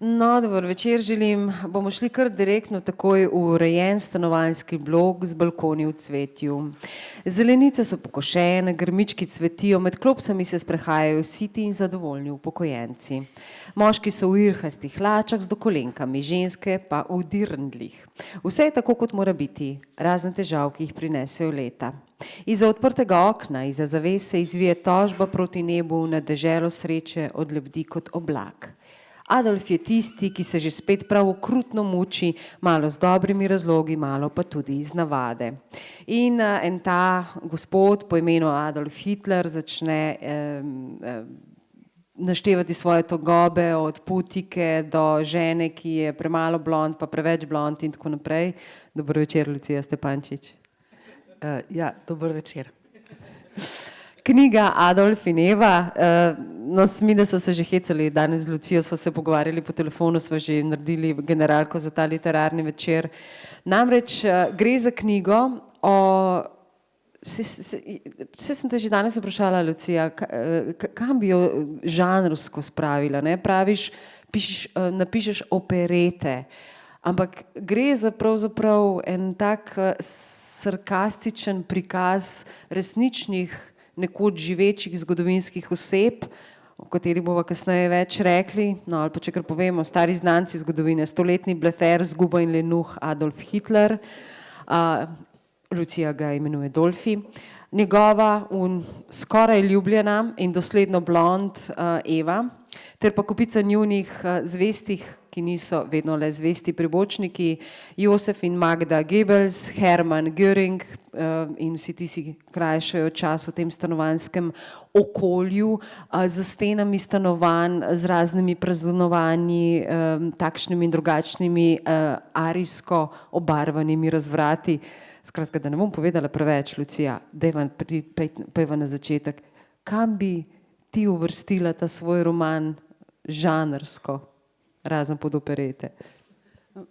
No, dober večer želim. Bomo šli kar direktno takoj v urejen stanovanjski blok z balkoni v cvetju. Zelenice so pokošene, grmički cvetijo, med klopcami se sprehajajo siti in zadovoljni upokojenci. Moški so v irhastih hlačah z dokolenkami, ženske pa v dirndlih. Vse je tako, kot mora biti, razen težav, ki jih prinesejo leta. Iza odprtega okna, iza zavese izvije tožba proti nebu na deželo sreče odlebdi kot oblak. Adolf je tisti, ki se že spet prav okrutno muči, malo z dobrimi razlogi, malo pa tudi iz navade. In en ta gospod po imenu Adolf Hitler začne naštevati svoje togobe od putike do žene, ki je premalo blond, pa preveč blond in tako naprej. Dober večer, Lucija Stepančič. Ja, dober večer. Knjiga Adolf in Eva, no, mi so se že hecali, danes z Lucijo smo se pogovarjali po telefonu, smo že naredili generalko za ta literarni večer. Namreč gre za knjigo o, vse sem te že danes vprašala, Lucija, kam bi jo žanrsko spravila, ne? Praviš, napišeš operete, ampak gre za pravzaprav en tak sarkastičen prikaz resničnih nekoč živečih zgodovinskih oseb, o katerih bova kasneje več rekli, no ali pa če kar povemo, stari znanci zgodovine, stoletni blefer, zguba in lenuh Adolf Hitler, Lucija ga imenuje Dolfi, njegova skoraj ljubljena in dosledno blond Eva, ter pa kupica njunih zvestih, ki niso vedno le zvesti pribočniki, Josef in Magda Goebbels, Hermann Göring in vsi ti si krajšajo čas v tem stanovanjskem okolju, za stenami stanovanj, z raznimi praznovanji, takšnimi in drugačnimi arijsko obarvanimi razvrati. Skratka, da ne bom povedala preveč, Lucija, pejva na začetek. Kam bi ti uvrstila ta svoj roman žanrsko? Razen pod operete.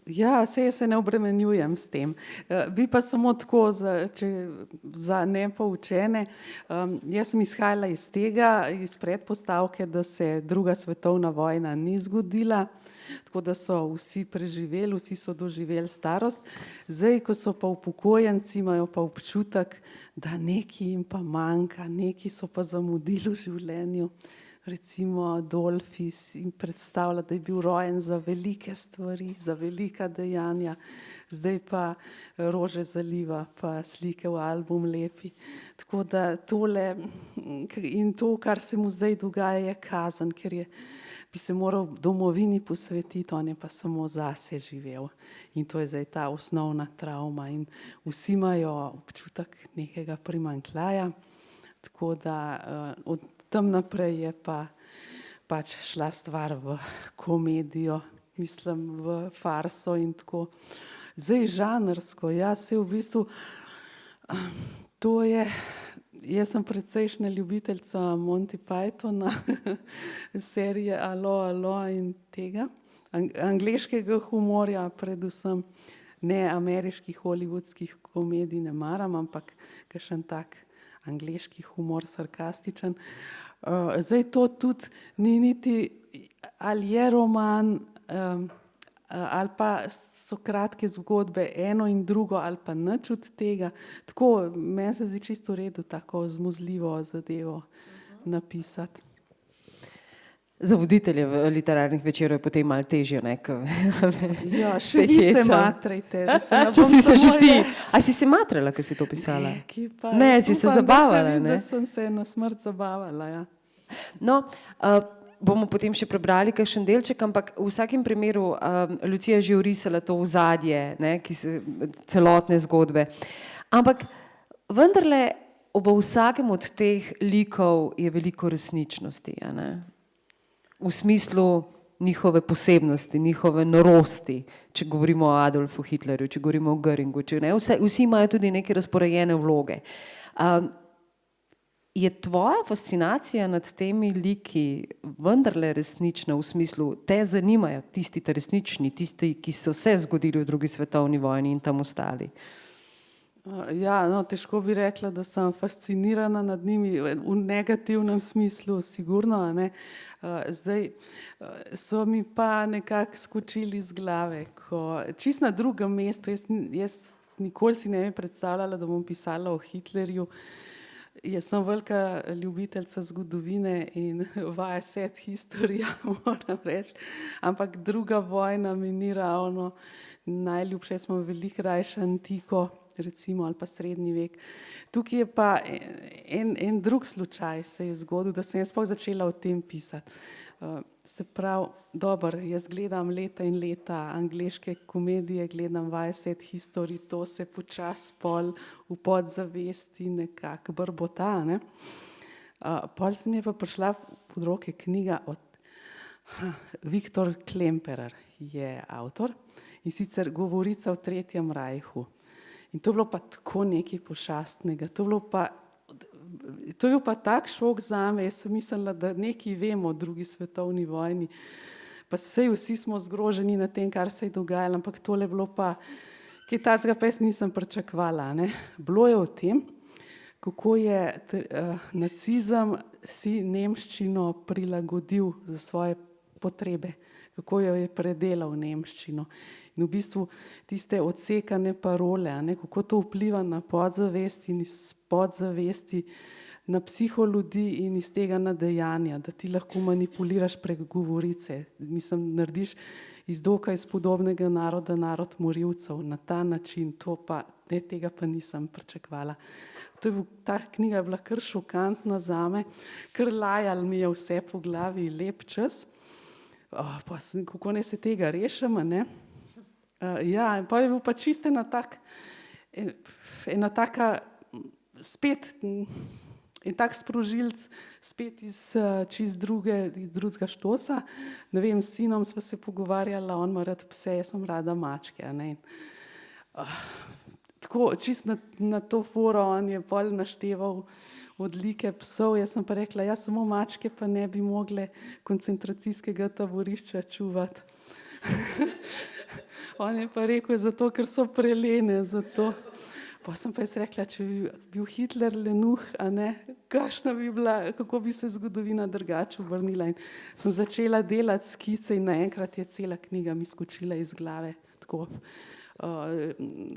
Ja, se ne obremenjujem s tem. Bi pa samo tako, za nepoučene. Jaz sem izhajala iz tega, iz predpostavke, da se druga svetovna vojna ni zgodila, tako da so vsi preživeli, vsi so doživeli starost. Zdaj, ko so pa upokojenci, imajo pa občutek, da nekaj jim pa manjka, nekaj so pa zamudili v življenju. Recimo Dolfi si predstavlja, da je bil rojen za velike stvari, za velika dejanja, zdaj pa rože zaliva, pa slike v album lepi. Tako da tole in to, kar se mu zdaj dogaja, je kazen, ker bi se moral domovini posvetiti, on je pa samo zase živel. In to je zdaj ta osnovna travma in vsi imajo občutek nekega primanjkljaja, tako da od tam naprej je pa pač šla stvar v komedijo, mislim v farso in tako. Zdaj žanrsko, jaz se v bistvu, to je, jaz sem precejšnja ljubiteljca Monty Pythona, serije Alo, alo in tega, angleškega humorja predvsem, ne ameriških hollywoodskih komedij ne maram, ampak kakšen tak angleški humor, sarkastičen. Zdaj to tudi ni niti, ali je roman, ali pa so kratke zgodbe, eno in drugo, ali pa nič od tega. Tako, meni se zdi čisto v redu tako zmuzljivo zadevo napisati. Za voditelje v literarnih večerov je potem malo težje, ne? Ja, še vi se matrajte. Če si se že ti. A si se matrala, ko si to pisala? Ne, si se zabavala, ne? Da sem se na smrt zabavala, ja. No, bomo potem še prebrali kakšen delček, ampak v vsakem primeru Lucija je že orisala to ozadje, ne, celotne zgodbe. Ampak vendarle ob vsakem od teh likov je veliko resničnosti, a ne? V smislu njihove posebnosti, njihove norosti, če govorimo o Adolfu Hitlerju, če govorimo o Göringu, vsi imajo tudi neke razporejene vloge. Je tvoja fascinacija nad temi liki vendarle resnična v smislu, te zanimajo tisti resnični, tisti, ki so se zgodili v drugi svetovni vojni in tam ostali? Ja, no, težko bi rekla, da sem fascinirana nad njimi v negativnem smislu, sigurno, a ne. Zdaj so mi pa nekako skočili iz glave, ko čist na drugem mestu, jaz nikoli si ne bi predstavljala, da bom pisala o Hitlerju. Jaz sem velika ljubiteljca zgodovine in vaja set historija, moram reči, ampak druga vojna mi ni ravno najljubše, smo veliko rajše antiko, recimo, ali pa srednji vek. Tukaj je pa en drug slučaj se je zgodil, da sem jaz sploh začela o tem pisati. Se pravi, dobro, jaz gledam leta in leta angleške komedije, gledam vaja set history, to se počasi pol v podzavesti nekako brbota, ne. Pol se mi je pa prišla pod roke knjiga od Viktor Klemperer je avtor, in sicer Govorica o Tretjem rajhu. In to je bilo pa tako nekaj pošastnega, to je bil pa tak šok zame, jaz sem mislila, da nekaj vemo o drugi svetovni vojni, pa saj vsi smo zgroženi nad tem, kar se je dogajalo, ampak tole je bilo pa, kaj takega pa jaz nisem pričakovala, ne. Bilo je o tem, kako je nacizem si nemščino prilagodil za svoje potrebe, kako jo je predelal nemščino. In v bistvu tiste odsekane parole, ne, kako to vpliva na podzavest in iz podzavesti na psiho ljudi in iz tega na dejanja, da ti lahko manipuliraš prek govorice. Mislim, narediš iz dokaj spodobnega naroda narod morilcev na ta način, to pa, ne, tega pa nisem pričakovala. Ta knjiga je bila kar šokantna zame, kar lajalo mi je vse po glavi lep čas. Pa kako naj se tega rešim, a ne? Ja, in pa je bil pa čist ena taka spet en tak sprožilc spet iz čist drugega štosa. Ne vem, s sinom sva se pogovarjala, on ima rad pse, jaz imam rada mačke, a ne. Tako čist na to foro, on je pol našteval odlike psov, jaz sem pa rekla, ja, samo mačke pa ne bi mogle koncentracijskega taborišča čuvati. On je pa rekel, zato ker so prelene, zato. Pa sem pa jaz rekla, če bi bil Hitler lenuh, a ne, kakšna bi bila, kako bi se zgodovina drugače obrnila. In sem začela delati skice in naenkrat je cela knjiga mi skočila iz glave, tako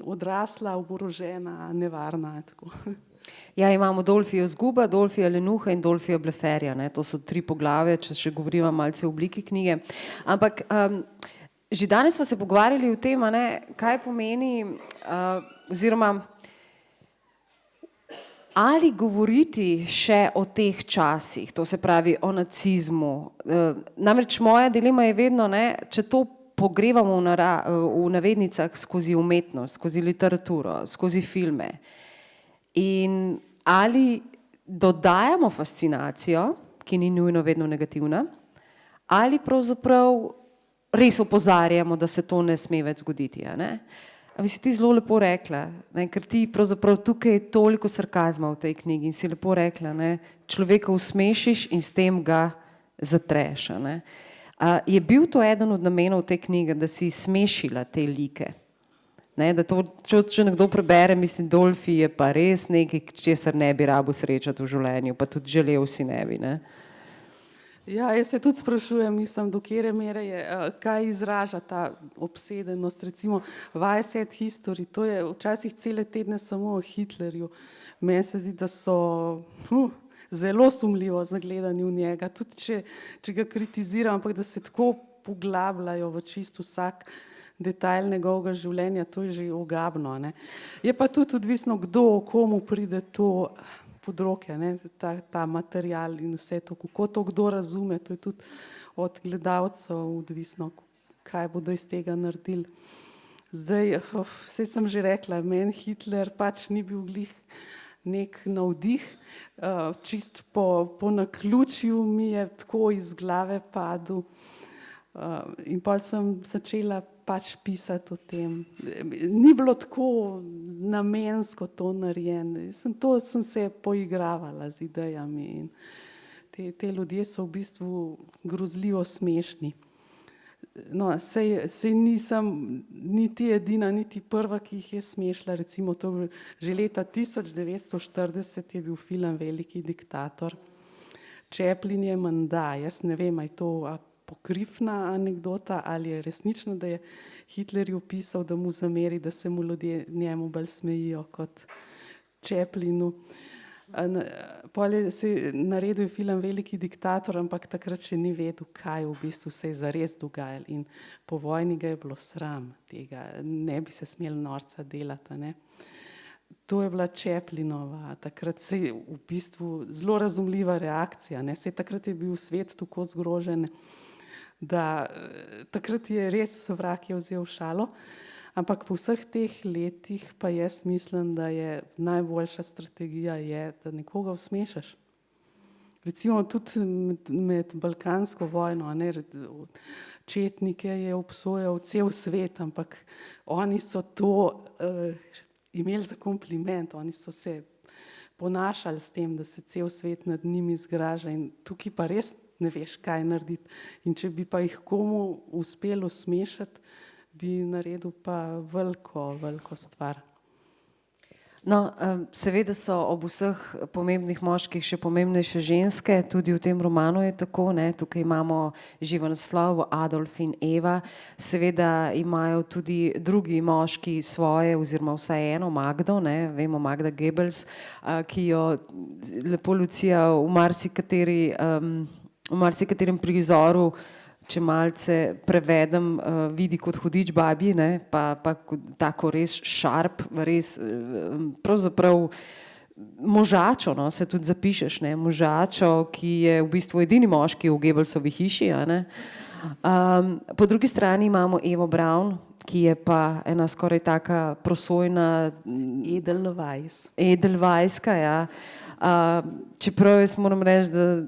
odrasla, oborožena, nevarna, tako. Ja, imamo Dolfija Zguba, Dolfija Lenuha in Dolfija Bleferja, ne, to so 3 poglavja, če še govorimo malce v obliki knjige. Ampak že danes smo se pogovarjali o tem, a ne, kaj pomeni oziroma ali govoriti še o teh časih, to se pravi o nacizmu. Namreč moja dilema je vedno, ne, če to pogrevamo v navednicah skozi umetnost, skozi literaturo, skozi filme. In ali dodajamo fascinacijo, ki ni nujno vedno negativna, ali pravzaprav res opozarjamo, da se to ne sme več zgoditi, a ne? A bi si ti zelo lepo rekla, ne, ker ti pravzaprav tukaj je toliko sarkazma v tej knjigi in si lepo rekla, ne, človeka usmešiš in s tem ga zatreš, a ne. Je bil to eden od namenov te knjige, da si smešila te like? Ne, da to, če nekdo prebere, mislim, Dolfi je pa res nekaj, česar ne bi rabil srečati v življenju, pa tudi želel si ne bi, ne. Ja, jaz se tudi sprašujem, mislim, do katere mere je, kaj izraža ta obsedenost, recimo vaja set history, to je včasih cele tedne samo o Hitlerju. Meni se zdi, da so zelo sumljivo zagledani v njega, tudi če ga kritiziram, ampak da se tako poglabljajo v čisto vsak detajl njegovega življenja, to je že ogabno, ne. Je pa tudi odvisno, kdo, komu pride to pod roke, ne, ta material in vse to, kako to kdo razume, to je tudi od gledalcev odvisno, kaj bodo iz tega naredili. Zdaj, saj sem že rekla, meni Hitler pač ni bil glih nek navdih, čist po naključju mi je tako iz glave padel. In pa sem začela pač pisati o tem. Ni bilo tako namensko to narejeno. Sem se poigravala z idejami in te ljudje so v bistvu grozljivo smešni. No, sej nisem niti edina, niti prva, ki jih je smešila. Recimo to že leta 1940 je bil film Veliki diktator. Chaplin je menda, jaz ne vem, je to apokrifna anekdota ali je resnično, da je Hitlerju pisal, da mu zameri, da se mu ljudje njemu bolj smejijo kot Chaplinu. Pol je se naredil film Veliki diktator, ampak takrat še ni vedel, kaj v bistvu se je zares dogajalo in po vojni ga je bilo sram tega, ne bi se smel norca delati, ne. To je bila Chaplinova, takrat se je v bistvu zelo razumljiva reakcija, ne, saj takrat je bil svet tako zgrožen, da takrat je res vrag je vzel šalo. Ampak po vseh teh letih pa jaz mislim, da je najboljša strategija je, da nekoga usmešaš. Recimo tudi med Balkansko vojno, ne, četnike je obsojal cel svet, ampak oni so to imeli za kompliment, oni so se ponašali s tem, da se cel svet nad njimi zgraža in tukaj pa res ne veš, kaj narediti. In če bi pa jih komu uspelo smešati, bi naredil pa veliko stvar. No, seveda so ob vseh pomembnih moških še pomembnejše ženske, tudi v tem romanu je tako, ne, tukaj imamo že v naslovu Adolf in Eva, seveda imajo tudi drugi moški svoje, oziroma vsaj eno Magdo, ne, vemo Magda Goebbels, ki jo lepo Lucija v marsikaterem prizoru, če malce prevedem, vidi kot hudič babi, ne, pa tako res šarp, res pravzaprav možačo, no, se tudi zapišeš, ne, možačo, ki je v bistvu edini moški v Goebbelsovi hiši, a ne. Po drugi strani imamo Evo Braun, ki je pa ena skoraj taka prosojna Edelweiska, ja. Čeprav jaz moram reči, da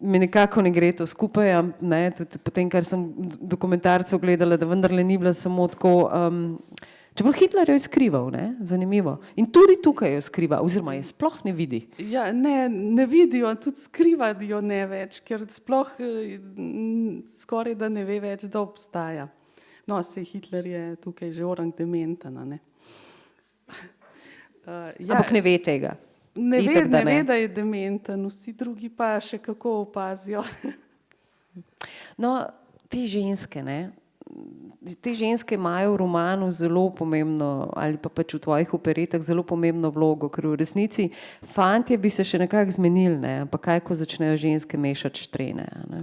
mi nekako ne gre to skupaj, ne, tudi potem, kar sem dokumentarcev gledala, da vendarle ni bila samo tako, čeprav Hitler jo je skrival, ne, zanimivo. In tudi tukaj jo skriva, oziroma je sploh ne vidi. Ja, ne vidijo, tudi skrivajo ne več, ker sploh skoraj da ne ve več, da obstaja. No, sej Hitler je tukaj že orang dementan, ne. Ampak ne ve tega. Ne ve, da je dementen, vsi drugi pa še kako opazijo. No, te ženske, ne, te ženske imajo v romanu zelo pomembno, ali pa pač v tvojih operetah zelo pomembno vlogo, ker v resnici fantje bi se še nekako zmenili, ne, ampak kaj, ko začnejo ženske mešati štrene, ne.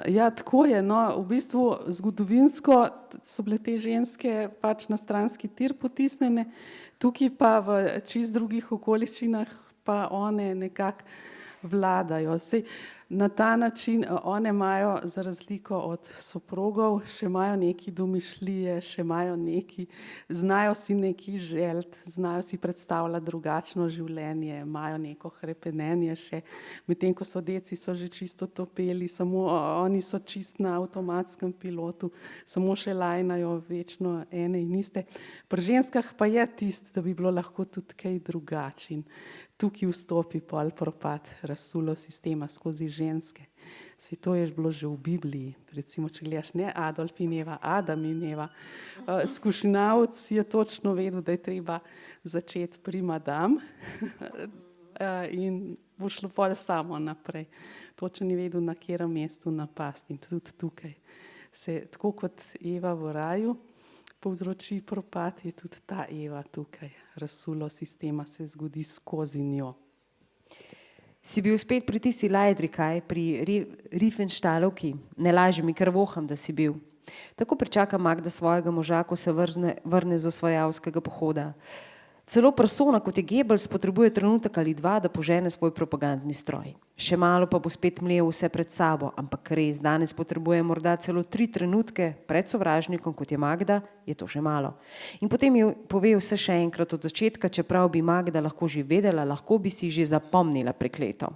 Ja, tako je, no, v bistvu zgodovinsko so bile te ženske pač na stranski tir potisnjene, tukaj pa v čist drugih okoliščinah pa one nekako vladajo. Sej na ta način one imajo za razliko od soprogov, še imajo neki domišljije, še imajo neki, znajo si neki želiti, znajo si predstavljati drugačno življenje, imajo neko hrepenenje še, medtem ko so deci so že čisto topeli, samo oni so čist na avtomatskem pilotu, samo še lajnajo večno ene in iste. Pri ženskah pa je tisto, da bi bilo lahko tudi kaj drugače. Tukaj vstopi pol propad razsulo sistema skozi ženske. Saj to je bilo že v Bibliji. Recimo, če gledaš, ne Adolf in Eva, Adam in Eva. Skušinavc je točno vedel, da je treba začeti pri madam in bo šlo pol samo naprej. Točno ni vedel, na katerem mestu napasti. In tudi tukaj se, tako kot Eva v raju, povzroči propad, je tudi ta Eva tukaj. Razsulo sistema se zgodi skozi njo. Si bil spet pri tisti Lajdri, kaj, pri Riefenstahlovki? Ne laži mi, ker voham, da si bil. Tako pričaka Magda svojega moža, ko se vrne z osvajalskega pohoda. Celo persona, kot je Goebbels, potrebuje trenutek ali dva, da požene svoj propagandni stroj. Še malo pa bo spet mlel vse pred sabo, ampak res, danes potrebuje morda celo 3 trenutke pred sovražnikom, kot je Magda, je to že malo. In potem ji pove vse še enkrat od začetka, čeprav bi Magda lahko že vedela, lahko bi si že zapomnila prekleto.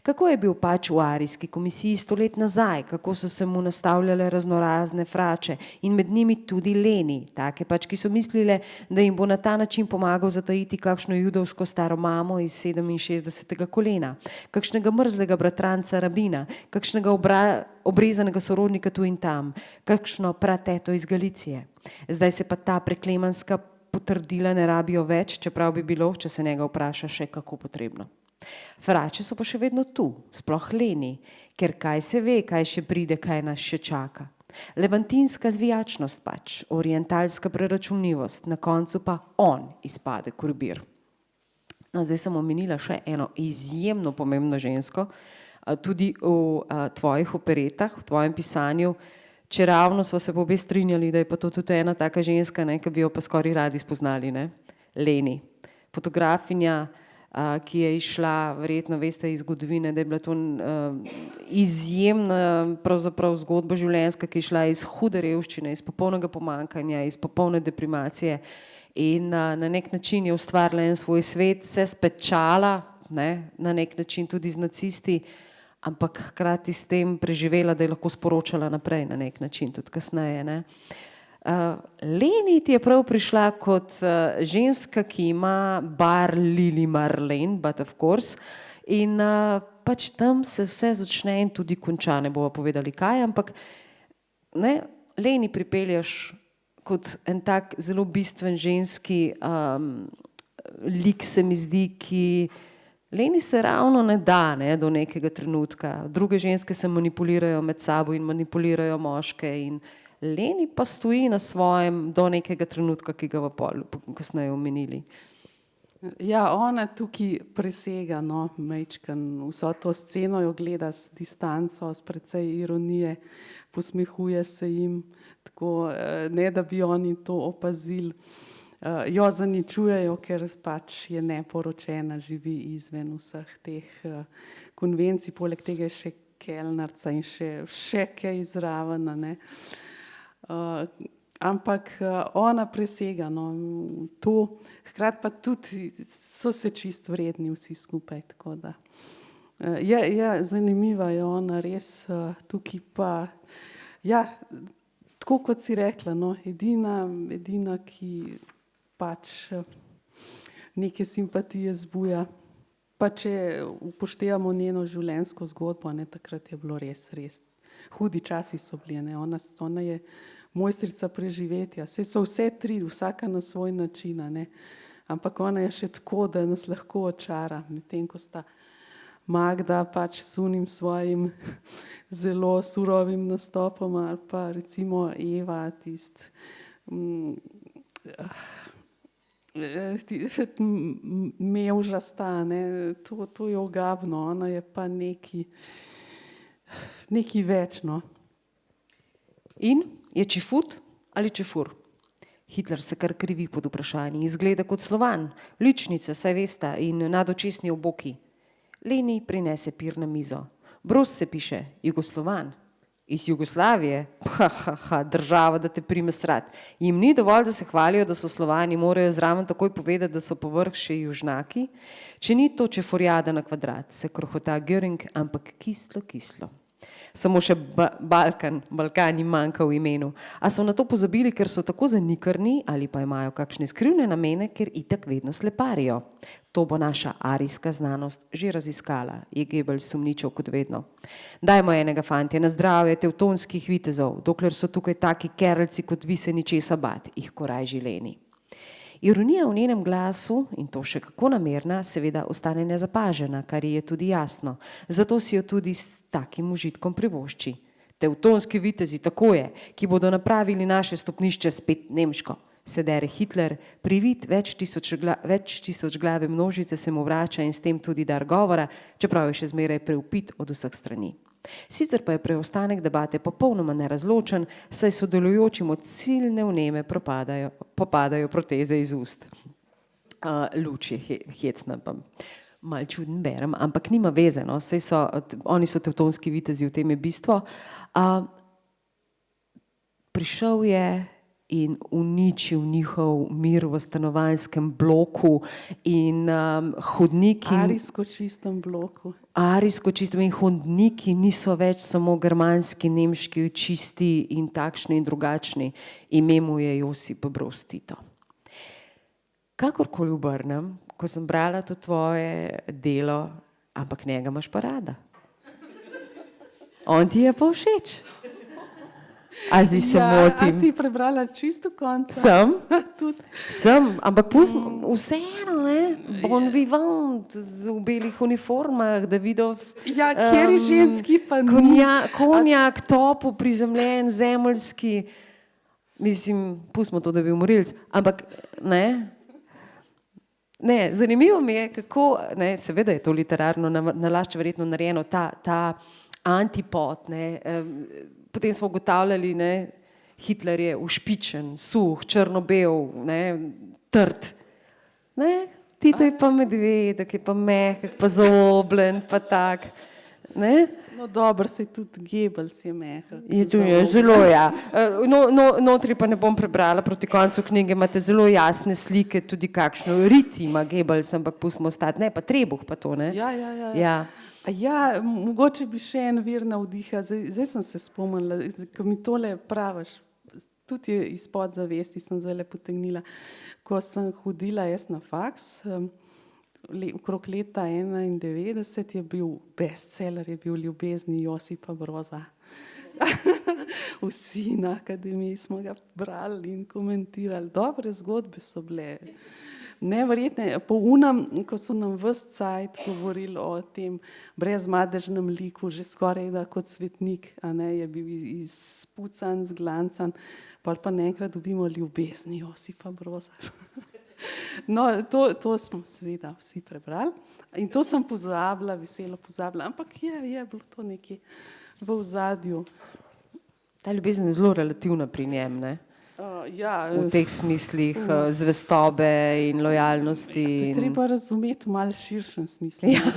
Kako je bil pač v arijski komisiji 100 let nazaj, kako so se mu nastavljale raznorazne frače in med njimi tudi leni, take pač, ki so mislile, da jim bo na ta način pomagal zatajiti kakšno judovsko staro mamo iz 67. kolena, kakšnega mrzlega bratranca rabina, kakšnega obrezanega sorodnika tu in tam, kakšno prateto iz Galicije. Zdaj se pa ta preklemanska potrdila ne rabijo več, čeprav bi bilo, če se njega vpraša, še kako potrebno. Frače so pa še vedno tu, sploh Leni, ker kaj se ve, kaj še pride, kaj nas še čaka. Levantinska zvijačnost pač, orientalska preračunljivost, na koncu pa on izpade kurbir. No, zdaj sem omenila še eno izjemno pomembno žensko, tudi v tvojih operetah, v tvojem pisanju, če ravno smo se obe strinjali, da je pa to tudi ena taka ženska, ne, ki bi jo pa skoraj radi spoznali, ne? Leni. Fotografinja, ki je išla, verjetno veste iz zgodovine, da je bila to izjemna pravzaprav zgodba življenjska, ki je šla iz hude revščine, iz popolnega pomanjkanja, iz popolne deprimacije in na nek način je ustvarila en svoj svet, se spečala, ne, na nek način tudi z nacisti, ampak hkrati s tem preživela, da je lahko sporočala naprej na nek način, tudi kasneje, ne. Leni ti je prav prišla kot ženska, ki ima bar Lili Marlene, but of course, in pač tam se vse začne in tudi konča, ne bova povedali kaj, ampak ne, Leni pripelješ kot en tak zelo bistven ženski lik, se mi zdi, ki Leni se ravno ne da, ne, do nekega trenutka. Druge ženske se manipulirajo med sabo in manipulirajo moške in Leni pa stoji na svojem do nekega trenutka, ki ga bomo kasneje omenili. Ja, ona tukaj presega, no, majčkeno vso to sceno jo gleda s distanco, s precej ironije, posmehuje se jim, tako ne da bi oni to opazili. Jo zaničujejo, ker pač je neporočena, živi izven vseh teh konvencij, poleg tega je še kelnarca in še kaj zraven, ne. Ampak ona presega, no, to, hkrati pa tudi so se čist vredni vsi skupaj, tako da je zanimiva je ona res, tukaj pa, ja, tako kot si rekla, no, edina, ki pač neke simpatije zbuja, pa če upoštevamo njeno življenjsko zgodbo, ne, takrat je bilo res hudi časi so bili, ne, ona je mojstrica preživetja, saj so vse tri, vsaka na svoj način, ne, ampak ona je še tako, da nas lahko očara, medtem ko sta Magda pač s unim svojim zelo surovim nastopom ali pa recimo Eva mevžasta, ne, to je ogabno, ona je pa neki več, no. In je čifut ali čefur? Hitler se kar krivi pod vprašanji, izgleda kot Slovan, ličnice, saj veste, in nadočesni oboki. Leni prinese pir na mizo. Broz se piše, Jugoslovan. Iz Jugoslavije? Država, da te prime srat. Jim ni dovolj, da se hvalijo, da so Slovani, morajo zraven takoj povedati, da so povrh še južnaki. Če ni to čeforjada na kvadrat, se krohota Göring, ampak kislo. Samo še Balkan jim manjka v imenu. A so na to pozabili, ker so tako zanikrni ali pa imajo kakšne skrivne namene, ker itak vedno sleparijo. To bo naša arijska znanost že raziskala, je Goebbels sumničal kot vedno. Dajmo enega, fantje, na zdravje tevtonskih vitezov, dokler so tukaj taki kerlci kot vi, se ničesa bat, jih korajži Leni. Ironija v njenem glasu, in to še kako namerna, seveda ostane nezapažena, kar ji je tudi jasno. Zato si jo tudi s takim užitkom privošči. Tevtonski vitezi, tako je, ki bodo napravili naše stopnišče spet nemško. Se dere Hitler, privid več tisoč glave množice se mu vrača in s tem tudi dar govora, čeprav je še zmeraj preupit od vseh strani. Sicer pa je preostanek debate popolnoma nerazločen, saj sodelujočim od ciljne vneme popadajo proteze iz ust. Luč je hecna, pa mal čuden berem, ampak nima veze, no, saj oni so tevtonski vitezi, v tem je bistvo. Prišel je in uničil njihov mir v stanovanjskem bloku in hodniki. Arijsko čistem bloku. Arijsko čistem in hodniki niso več samo germanski, nemški, čisti in takšni in drugačni. Ime mu je Josip Broz Tito. Kakorkoli obrnem, ko sem brala to tvoje delo, ampak njega imaš pa rada. On ti je pa všeč. A zdaj se A motim? si prebrala čisto konca? Sem, ampak vseeno, ne, bon vivant v belih uniformah, Davidov Ja, kateri ženski pa ni? konjak, topo, prizemljen, zemeljski, mislim, pustimo to, da bi umorilc, ampak ne. Ne, zanimivo mi je, kako, ne, seveda je to literarno nalašč verjetno narejeno, ta antipod, ne, potem smo ugotavljali, ne, Hitler je ušpičen, suh, črno-bel, ne, trd. Ne, Tito je pa medvedek, je pa mehek, pa zobljen, pa tak. Ne? No dobro, se tudi Goebbels je mehek. Je zelo, ja. Notri pa ne bom prebrala, proti koncu knjige imate zelo jasne slike, tudi kakšno rit ima Goebbels, ampak pustimo ostati. Ne, pa trebuh pa to, ne? Ja. Ja, mogoče bi še en vir navdiha, zdaj sem se spomnila, ko mi tole praviš, tudi iz podzavesti sem zdaj potegnila, ko sem hodila jaz na faks, okrog leta 1991 je bil bestseller, je bil Ljubezni Josipa Broza. Vsi na akademiji smo ga brali in komentirali, dobre zgodbe so bile. Neverjetne, po unem, ko so nam ves cajt govorili o tem brezmadežnem liku, že skoraj da kot svetnik, a ne, je bil izpucan, zglancan, pa naenkrat dobimo Ljubezni Josipa Broza. No, to smo seveda vsi prebrali in to sem pozabila, veselo pozabila, ampak je bilo to nekje v ozadju. Ta ljubezen je zelo relativna pri njem, ne? Ja, v teh smislih zvestobe in lojalnosti. Treba razumeti v malo širšem smislu. Ja.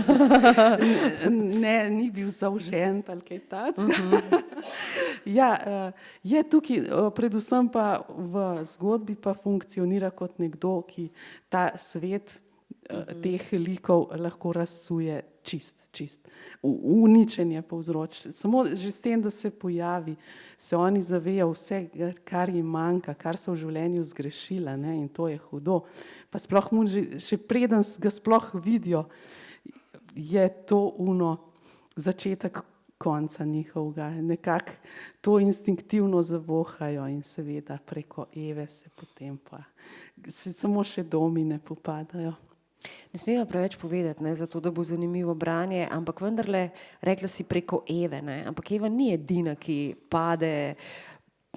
Ne, ni bil zaužen ali kaj takega. Ja, je tukaj, predvsem pa v zgodbi pa funkcionira kot nekdo, ki ta svet teh likov lahko razsuje čist. Uničenje povzroči. Samo že s tem, da se pojavi, se oni zavejo vse, kar jim manjka, kar so v življenju zgrešila, ne, in to je hudo. Pa sploh še preden ga sploh vidijo, je to začetek konca njihovega. Nekako to instinktivno zavohajo in seveda preko Eve se potem pa samo še domine popadajo. Ne smemo preveč povedati, ne, zato da bo zanimivo branje, ampak vendarle, rekla si preko Eve, ne, ampak Eva ni edina, ki pade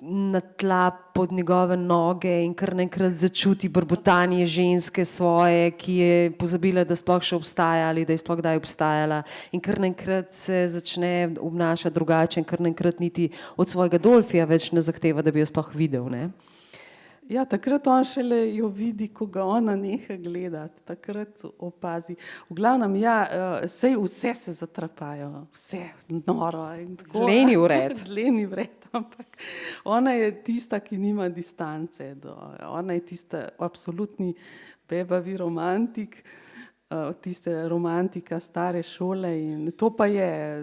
na tla pod njegove noge in kar naenkrat začuti brbotanje ženske svoje, ki je pozabila, da sploh še obstaja ali da je sploh kdaj obstajala, in kar naenkrat se začne obnašati drugače in kar naenkrat niti od svojega Dolfija več ne zahteva, da bi jo sploh videl, ne. Ja, takrat on šele jo vidi, ko ga ona neha gledati, takrat opazi. V glavnem, ja, sej vse se zatrapajo, vse noro. Zleni vred. Zleni vred, ampak ona je tista, ki nima distance. Ona je tista absolutni bebavi romantik, tiste romantika stare šole in to pa je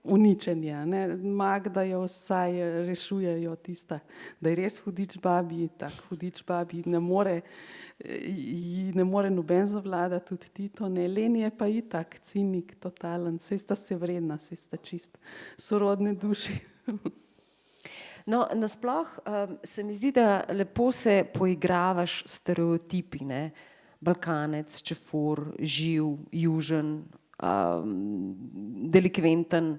uničenje. Ne? Magda jo vsaj rešujejo tista, da je res hudič babi, tak hudič babi ne more noben zavladati, tudi Tito ne. Leni je pa itak cinik, totalen, saj sta se vredna, saj sta čist sorodne duši. No, nasploh se mi zdi, da lepo se poigravaš stereotipi, ne? Balkanec, čefur, živ, južen, delikventen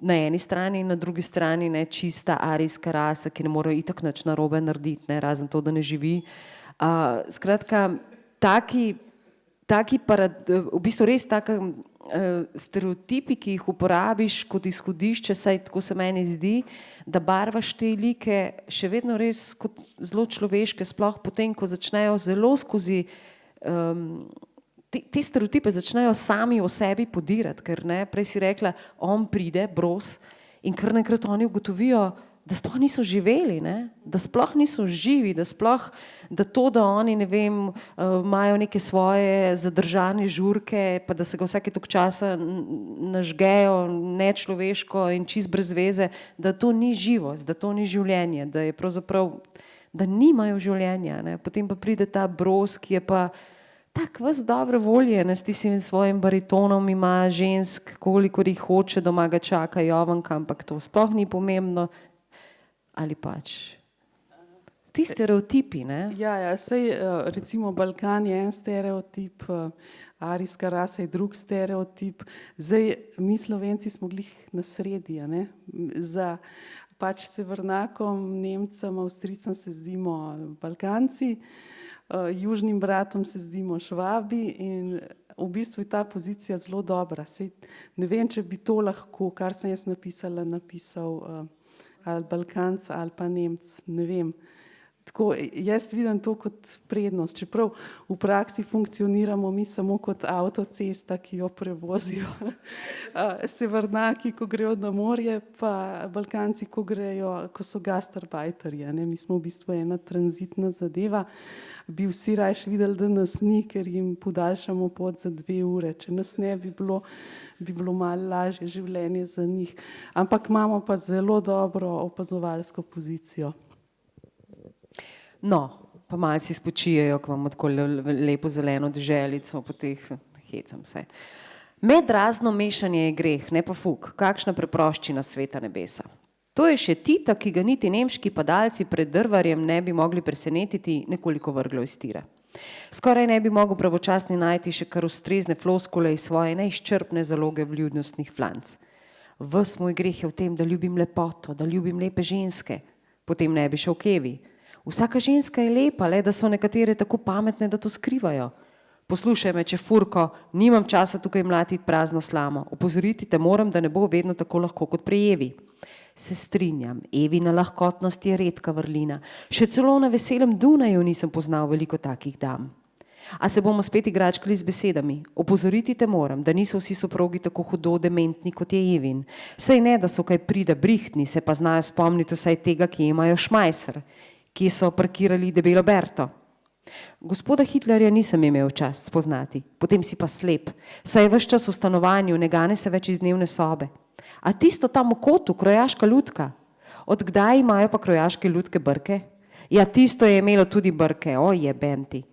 na eni strani in na drugi strani, ne, čista arijska rasa, ki ne more itak nič narobe narediti, ne, razen to, da ne živi. Skratka, v bistvu res taki stereotipi, ki jih uporabiš kot izhodišče, saj tako se meni zdi, da barvaš te like še vedno res kot zelo človeške, sploh potem, ko začnejo zelo skozi te stereotipe začnejo sami o sebi podirati, ker ne, prej si rekla, on pride, Broz, in kar naenkrat oni ugotovijo, da sploh niso živeli, ne? Da sploh niso živi, da to, da oni, ne vem, imajo neke svoje zadržane žurke, pa da se ga vsake toliko časa nažgejo nečloveško in čist brez veze, da to ni živost, da to ni življenje, da je pravzaprav, da nimajo življenja, ne? Potem pa pride ta Broz, ki je pa Tak vas dobre volje, ne, s tistim svojim baritonom ima žensk, kolikor jih hoče, doma ga čaka Jovanka, ampak to sploh ni pomembno. Ali pač? Ti stereotipi, ne? Ja, sej recimo Balkan je en stereotip, arijska rasa je drug stereotip. Zdaj, mi Slovenci smo glih na sredi, a ne? Za pač severnakom, Nemcem, Avstrijcem se zdimo Balkanci, južnim bratom se zdimo Švabi in v bistvu je ta pozicija zelo dobra. Sej, ne vem, če bi to lahko, kar sem jaz napisala, napisal ali Balkanc ali pa Nemc, ne vem. Tako, jaz vidim to kot prednost, čeprav v praksi funkcioniramo mi samo kot avtocesta, ki jo prevozijo severnaki, ko grejo na morje, pa Balkanci, ko grejo, ko so gastarbajterji. Mi smo v bistvu ena tranzitna zadeva. Bi vsi rajš videli, da nas ni, ker jim podaljšamo pot za 2 ure. Če nas ne bi bilo malo lažje življenje za njih. Ampak imamo pa zelo dobro opazovalsko pozicijo. No, pa malo si spočijejo, ko imamo tako lepo zeleno deželico po teh, hecam se. Medrazno mešanje je greh, ne pa fuk, kakšna preproščina sveta nebesa. To je še Tita, ki ga niti nemški padalci pred drvarjem ne bi mogli presenetiti, nekoliko vrglo iz tira. Skoraj ne bi mogel pravočasno najti še kar ustrezne floskule iz svoje neizčrpne zaloge vljudnostnih flanc. Ves moj greh je v tem, da ljubim lepoto, da ljubim lepe ženske, potem ne bi šel kevi. Vsaka ženska je lepa, le da so nekatere tako pametne, da to skrivajo. Poslušaj me, če furko, nimam časa tukaj mlatiti prazno slamo. Opozoriti te moram, da ne bo vedno tako lahko kot pri Evi. Se strinjam, Evina lahkotnost je redka vrlina. Še celo na veselem Dunaju nisem poznal veliko takih dam. A se bomo spet igračkali z besedami. Opozoriti te moram, da niso vsi soprogi tako hudo dementni kot je Evin. Sej ne, da so kaj prida brihtni, se pa znajo spomniti vsaj tega, ki imajo šmajser, ki so parkirali debelo Berto. Gospoda Hitlerja nisem imel čast spoznati, potem si pa slep, saj je ves čas v stanovanju, ne gane se več iz dnevne sobe. A tisto tam v kotu, krojaška lutka, od kdaj imajo pa krojaške lutke brke? Ja, tisto je imelo tudi brke, jebem ti.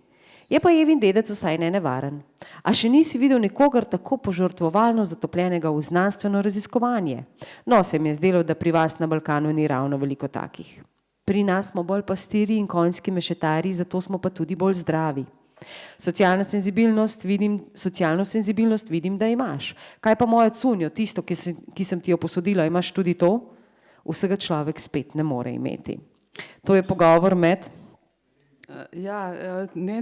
Je pa Evin dedec vsaj ne nevaren. A še nisi videl nikogar tako požrtvovalno zatopljenega v znanstveno raziskovanje? No, se mi je zdelo, da pri vas na Balkanu ni ravno veliko takih. Pri nas smo bolj pastiri in konjski mešetari, zato smo pa tudi bolj zdravi. Socialno senzibilnost vidim, da imaš. Kaj pa mojo cunjo, tisto, ki sem ti jo posodila, imaš tudi to? Vsega človek spet ne more imeti. To je pogovor med...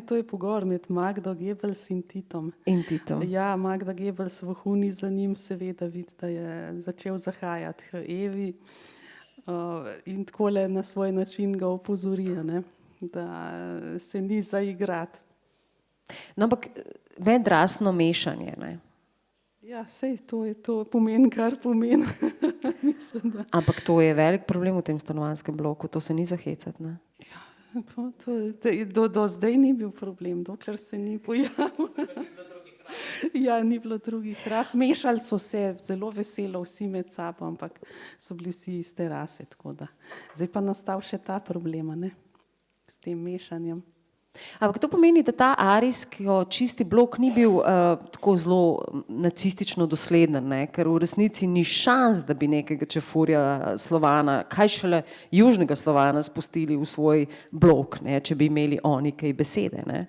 To je pogovor med Magdo Goebbels in Titom. In Titom. Ja, Magda Goebbels v huni za njim seveda vidi, da je začel zahajati k Evi. In takole na svoj način ga opozori, da se ni zaigrati. No, ampak medrasno mešanje, ne? Ja, sej to pomeni, kar pomeni. Mislim, da. Ampak to je velik problem v tem stanovanjskem bloku, to se ni zahecati, ne? Ja, do zdaj ni bil problem, dokler se ni pojavil. Ja, ni bilo drugih ras. Mešali so se zelo veselo vsi med sabo, ampak so bili vsi iste rase, tako da. Zdaj pa nastal še ta problem, s tem mešanjem. Ampak to pomeni, da ta arijski čisti blok ni bil tako zelo nacistično dosleden, ne? Ker v resnici ni šans, da bi nekega čefurja Slovana, kaj šele južnega Slovana spustili v svoj blok, ne? Če bi imeli oni kaj besede, ne?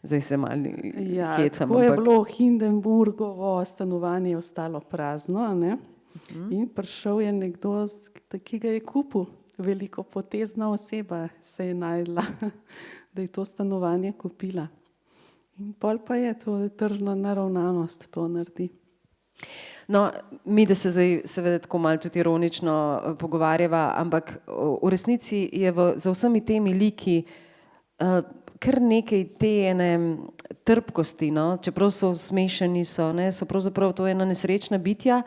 Zdaj se malo hecam. Tako je bilo Hindenburgovo stanovanje ostalo prazno, ne? In prišel je nekdo, ki ga je kupil. Veliko potezna oseba se je najdla, da je to stanovanje kupila. In pol pa je to tržna naravnanost, to naredi. No, mi da se zdaj seveda tako malo tudi ironično pogovarjava, ampak v resnici je za vsemi temi liki kar nekaj te ene trpkosti, no? Čeprav so smešeni, so pravzaprav to ena nesrečna bitja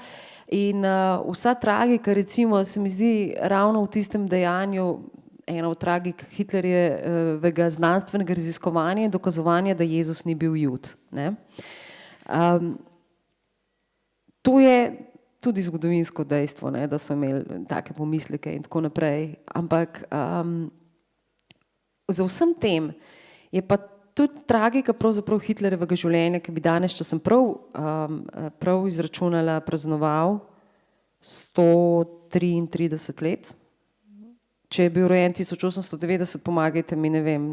in vsa tragika, recimo, se mi zdi ravno v tistem dejanju, ena od tragik Hitlerjevega znanstvenega raziskovanja in dokazovanja, da Jezus ni bil Jud, ne? To je tudi zgodovinsko dejstvo, ne? Da so imeli take pomisleke in tako naprej, ampak za vsem tem je pa tudi tragika pravzaprav Hitlerjevega življenja, ki bi danes, če sem prav izračunala, praznoval 133 let. Če je bil rojen 1890, pomagajte mi, ne vem.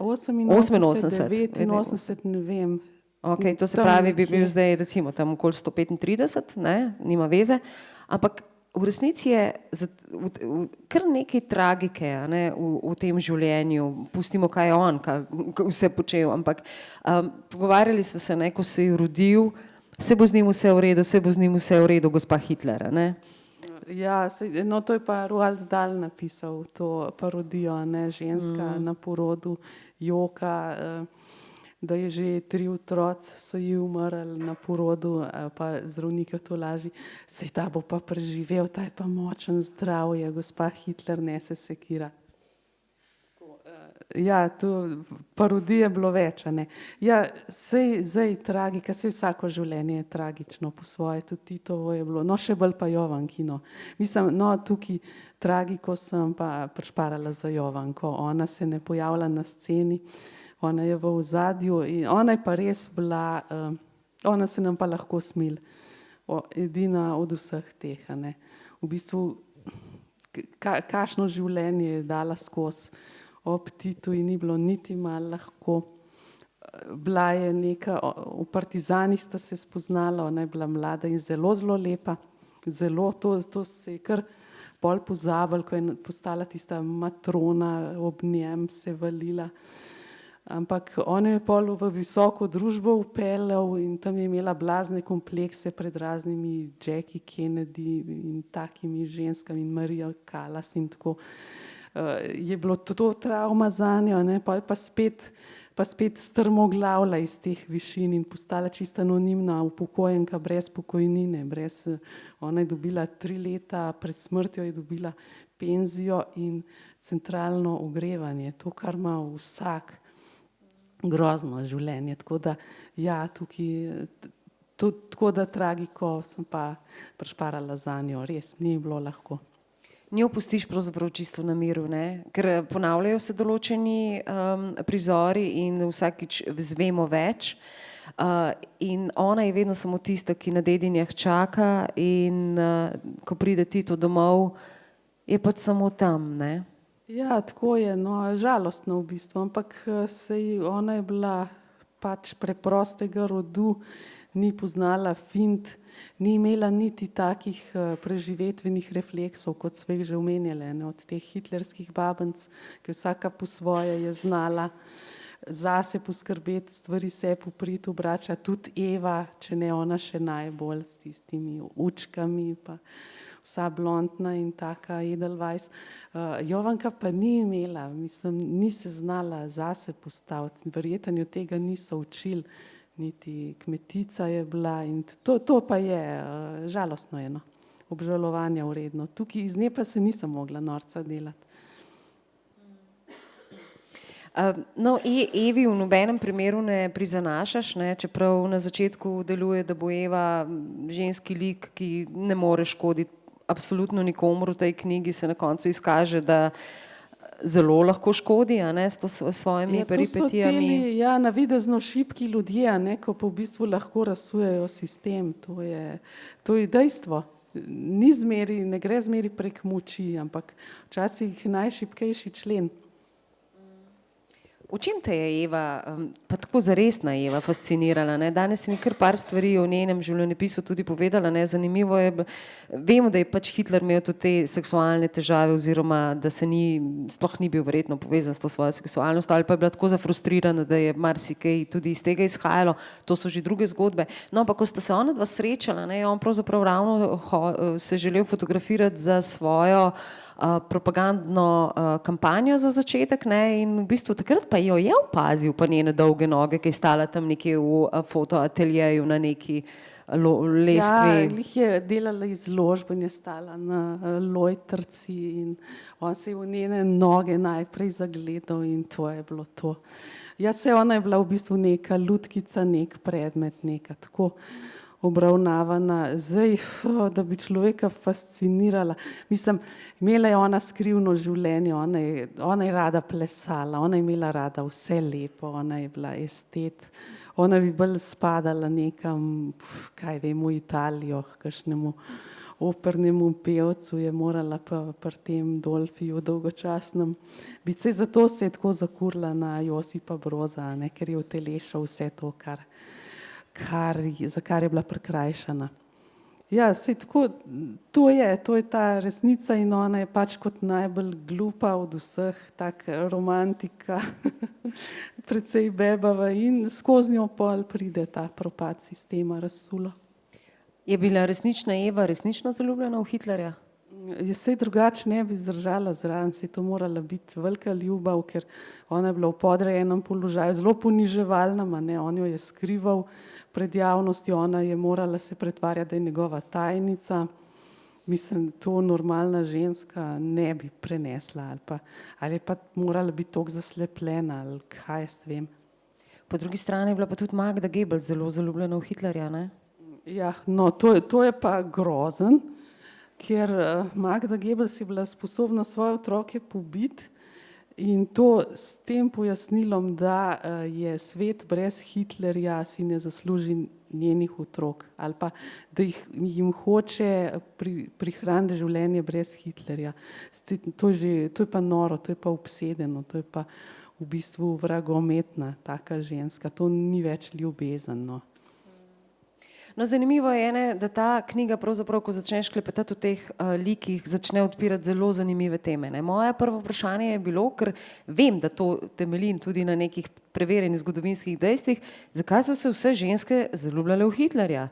88, 89, ne vem. Okay, to se pravi, bi bil zdaj recimo tam okoli 135, ne, nima veze, ampak v resnici je kar nekaj tragike, ne, v tem življenju. Pustimo, kaj je on, kaj vse počel, ampak pogovarjali smo se, ne, ko se je rodil, se bo z njim vse v redu, se bo z njim vse v redu, gospa Hitlera, ne. Ja, no to je pa Roald Dahl napisal, to parodijo, ne, ženska na porodu joka, da je že 3 otroci so ji umrli na porodu, pa zdravnik to laži, saj ta bo pa preživel, ta je pa močen, zdrav je, gospa Hitler ne se sekira. Ja, to parodije je bilo več, a ne. Ja, sej zdaj tragika, sej vsako življenje je tragično po svoje, tudi Titovo je bilo, no še bolj pa Jovankino. Mislim, no tukaj tragiko sem pa prišparala za Jovanko, ona se ne pojavlja na sceni, ona je v ozadju in ona je pa res bila, ona se nam pa lahko smil, edina od vseh teh, a ne. V bistvu, kakšno življenje je dala skozi. Ob Titu in ni bilo niti malo lahko. Bila je neka, v partizanih sta se spoznala, ona je bila mlada in zelo, zelo lepa. Zelo, to se je kar pol pozabila, ko je postala tista matrona, ob njem se valila. Ampak on je pol v visoko družbo upeljal in tam je imela blazne komplekse pred raznimi Jackie Kennedy in takimi ženskami in Maria Callas in tako. Je bilo to travma zanjo, ne, pa spet strmoglavila iz teh višin in postala čisto anonimna upokojenka brez pokojnine, ona je dobila 3 leta pred smrtjo je dobila penzijo in centralno ogrevanje, to, kar ima vsak, grozno življenje, tako da ja, tukaj, tako da tragiko sem pa prišparala zanjo, res ni bilo lahko. Njo pustiš pravzaprav čisto na miru, ne? Ker ponavljajo se določeni prizori in vsakič zvemo več. In ona je vedno samo tista, ki na dedinjah čaka in ko pride Tito domov, je pač samo tam, ne? Ja, tako je, no, žalostno v bistvu, ampak ona je bila pač preprostega rodu, ni poznala fint, ni imela niti takih preživetvenih refleksov, kot smo jih že omenjali, od teh hitlerskih babenc, ki vsaka po svoje je znala zase poskrbeti, stvari se popriti obrača, tudi Eva, če ne ona še najbolj s tistimi učkami, pa vsa blondna in taka Edelweiss. Jovanka pa ni imela, mislim, ni se znala zase postaviti, verjetno tega niso učili, niti kmetica je bila in to pa je žalostno eno, obžalovanja vredno. Tukaj iz nje pa se nisem mogla norca delati. No, Evi v nobenem primeru ne prizanašaš, ne, čeprav na začetku deluje, da bo Eva ženski lik, ki ne more škoditi absolutno nikomur v tej knjigi, se na koncu izkaže, da zelo lahko škodi, a ne, s svojimi peripetijami. To so teli, ja, navidezno šibki ljudje, a ne, ko pa v bistvu lahko razsujejo sistem, to je dejstvo. Ni zmeri, ne gre zmeri prek moči, ampak včasih najšibkejši člen. V čem te je Eva, pa tako zaresna Eva, fascinirala, ne? Danes si mi kar par stvari o njenem življenjepisu tudi povedala, ne? Zanimivo je, vemo, da je pač Hitler imel tudi te seksualne težave oziroma, da se sploh ni bil verjetno povezan s to svojo seksualnostjo ali pa je bila tako zafrustrirana, da je marsikaj tudi iz tega izhajalo, to so že druge zgodbe. No, pa ko sta se ona dva srečala, ne, je on pravzaprav ravno se želel fotografirati za svojo propagandno kampanjo za začetek, ne, in v bistvu takrat pa jo je opazil pa njene dolge noge, ki je stala tam nekje v fotoateljeju na neki lestvi. Ja, jih je delala izložbo in je stala na lojtrci in on se je v njene noge najprej zagledal in to je bilo to. Ja, ona je bila v bistvu neka lutkica, nek predmet, neka tako obravnavana. Zdaj, da bi človeka fascinirala. Mislim, imela je ona skrivno življenje, ona je rada plesala, ona je imela rada vse lepo, ona je bila estet, ona bi bolj spadala nekam, kaj vem, v Italijo, k kakšnemu opernemu pevcu je morala pa pri tem Dolfiju dolgočasnem biti. Saj zato se je tako zakurila na Josipa Broza, ne, ker je utelešal vse to, za kar je bila prikrajšana. Ja, saj tako, to je ta resnica in ona je pač kot najbolj glupa od vseh, tak romantika, precej bebava in skozi njo pol pride ta propad sistema razsulo. Je bila resnična Eva resnično zaljubljena v Hitlerja? Saj drugače ne bi zdržala zraven, saj to morala biti velika ljubav, ker ona je bila v podrejenem položaju, zelo poniževalna, ne, on jo je skrival pred javnostjo, ona je morala se pretvarjati, da je njegova tajnica. Mislim, to normalna ženska ne bi prenesla ali je pa morala biti toliko zaslepljena ali kaj jaz vem. Po drugi strani je bila pa tudi Magda Gebel zelo zaljubljena v Hitlerja, ne? Ja, no, to je pa grozen, ker Magda Gebel si bila sposobna svoje otroke pobiti in to s tem pojasnilom, da je svet brez Hitlerja si ne zasluži njenih otrok ali pa da jim hoče prihraniti življenje brez Hitlerja. To je pa noro, to je pa obsedeno, to je pa v bistvu vragometna taka ženska, to ni več ljubezen, no. No, zanimivo je, ne, da ta knjiga pravzaprav, ko začneš klepetati o teh likih, začne odpirati zelo zanimive teme, ne. Moje prvo vprašanje je bilo, ker vem, da to temelji tudi na nekih preverjenih zgodovinskih dejstvih, zakaj so se vse ženske zaljubljale v Hitlerja?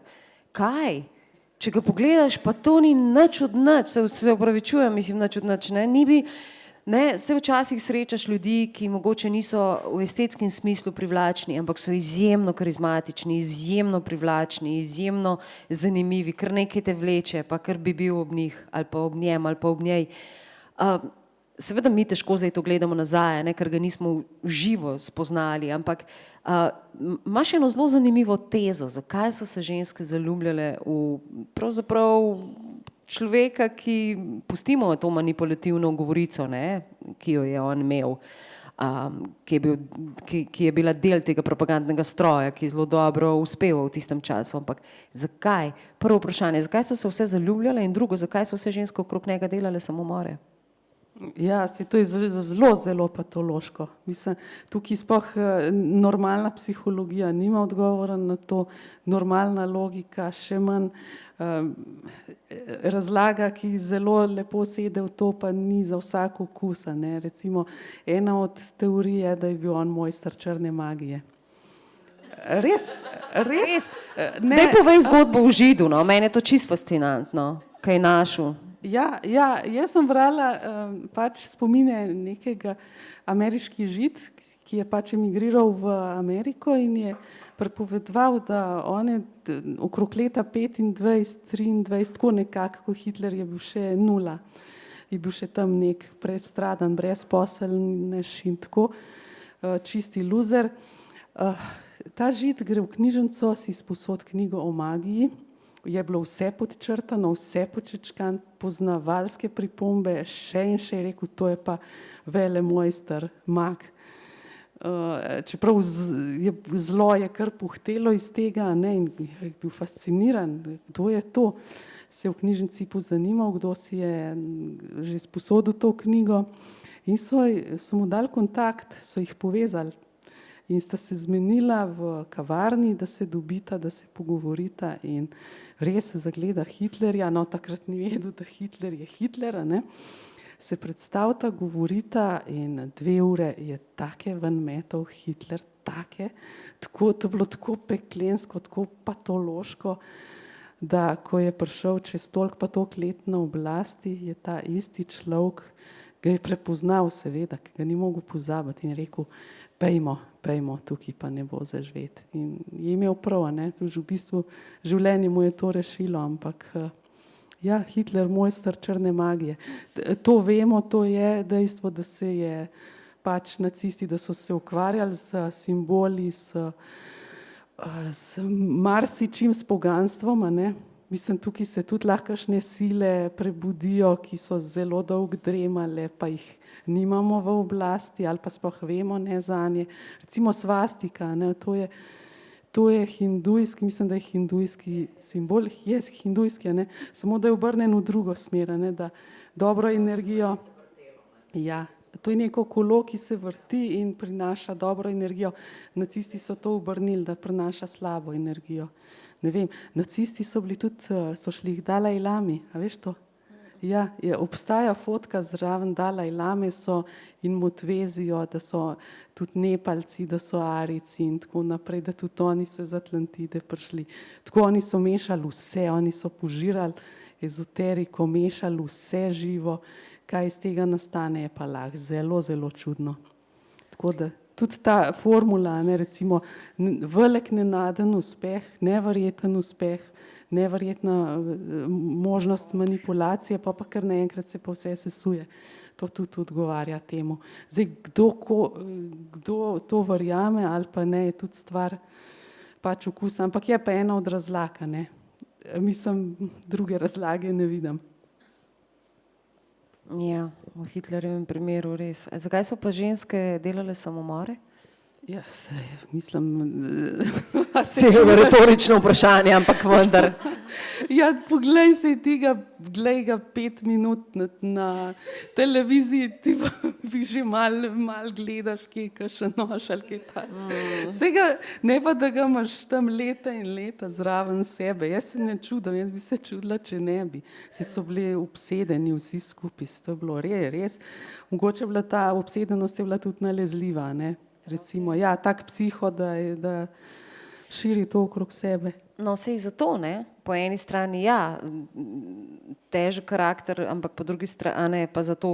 Kaj? Če ga pogledaš, pa to ni nič od nič, se opravičujem, mislim, nič od nič, ne, ni bi. Ne, se včasih srečaš ljudi, ki mogoče niso v estetskem smislu privlačni, ampak so izjemno karizmatični, izjemno privlačni, izjemno zanimivi, kar nekaj te vleče, pa kar bi bil ob njih ali pa ob njem ali pa ob njej. Seveda mi težko zdaj to gledamo nazaj, ne, ker ga nismo živo spoznali, ampak imaš eno zelo zanimivo tezo, zakaj so se ženske zaljubljale v pravzaprav človeka, ki, pustimo to manipulativno govorico, ne, ki jo je on imel, ki je bila del tega propagandnega stroja, ki je zelo dobro uspeval v tistem času, ampak zakaj? Prvo vprašanje, zakaj so se vse zaljubljale in drugo, zakaj so vse ženske okrog njega delale samomore? Ja, to je zelo, zelo patološko. Mislim, tukaj sploh normalna psihologija nima odgovora na to, normalna logika še manj, razlaga, ki zelo lepo sede v to, pa ni za vsak okus, ne. Recimo, ena od teorij je, da je bil on mojster črne magije. Res? Daj povej zgodbo o Židu, no, meni je to čisto fascinantno, kaj je našel. Ja, jaz sem brala pač spomine nekega ameriški Žid, ki je pač emigriral v Ameriko in je pripovedoval, da on je okrog leta 25-23, tako nekako, ko Hitler je bil še nula, je bil še tam nek prestradan, brezposelnež in tako, čisti luzer. Ta Žid gre v knjižnico si sposod knjigo o magiji, je bilo vse podčrtano, vse počečkan, poznavalske pripombe, še in še je rekel, to je pa velemojster, mag. Čeprav zlo je kar puhtelo iz tega, ne, in je bil fasciniran, kdo je to, se je v knjižnici pozanimal, kdo si je že sposodil to knjigo in so mu dali kontakt, so jih povezali. In sta se zmenila v kavarni, da se dobita, da se pogovorita in res zagleda Hitlerja, no takrat ni vedel, da Hitler je Hitler, ne. Se predstavita, govorita in 2 ure je take ven metal Hitler, take, tako, to je bilo tako peklensko, tako patološko, da ko je prišel čez toliko pa toliko let na oblasti, je ta isti človek, ga je prepoznal seveda, ki ga ni mogel pozabiti in rekel, pejmo, tukaj pa ne bo zaživeti. In je imel prav, ne, v bistvu življenje mu je to rešilo, ampak ja, Hitler, mojster črne magije. To vemo, to je dejstvo, da se je pač nacisti, da so se ukvarjali s simboli, s Z marsičim, s poganstvom, a ne. Mislim, tukaj se tudi lahko kakšne sile prebudijo, ki so zelo dolgo dremale, pa jih nimamo v oblasti ali pa sploh vemo ne zanje. Recimo svastika, ne, to je hindujski, mislim, da je hindujski simbol, je hindujski, ne, samo da je obrnen v drugo smer, ne, da dobro energijo. Ja, to je neko kolo, ki se vrti in prinaša dobro energijo. Nacisti so to obrnili, da prinaša slabo energijo. Ne vem, nacisti so bili tudi, so šli k Dalaj Lami, a veš to? Ja, obstaja fotka zraven Dalaj Lame so in mu tvezijo, da so tudi Nepalci, da so Arijci in tako naprej, da tudi oni so iz Atlantide prišli. Tako oni so mešali vse, oni so požirali ezoteriko, mešali vse živo, kaj iz tega nastane, je pa lahko zelo, zelo čudno. Tako da tudi ta formula, ne, recimo velik nenaden uspeh, neverjeten uspeh, neverjetna možnost manipulacije, pa kar naenkrat se pa vse sesuje. To tudi odgovarja temu. Zdaj, kdo to verjame ali pa ne, je tudi stvar pač okusa, ampak je pa ena od razlag, ne. Mislim, druge razlage ne vidim. Ja, v Hitlerjevem primeru res. Zakaj so pa ženske delale samomore? Ja, mislim... Se je retorično vprašanje, ampak vendar. Ja, poglej se tega, glej ga 5 minut na televiziji, ti pa vi že mal gledaš, kje kakšen nož ali kaj takega. Vsega, ne pa, da ga imaš tam leta in leta zraven sebe. Jaz se ne čudim, jaz bi se čudila, če ne bi. Vsi so bili obsedeni, vsi skupaj, to je bilo res. Mogoče bila ta obsedenost je bila tudi nalezljiva, ne. Recimo, ja, tak psiho, da širi to okrog sebe. No, sej zato, ne, po eni strani, ja, težek karakter, ampak po drugi strani pa zato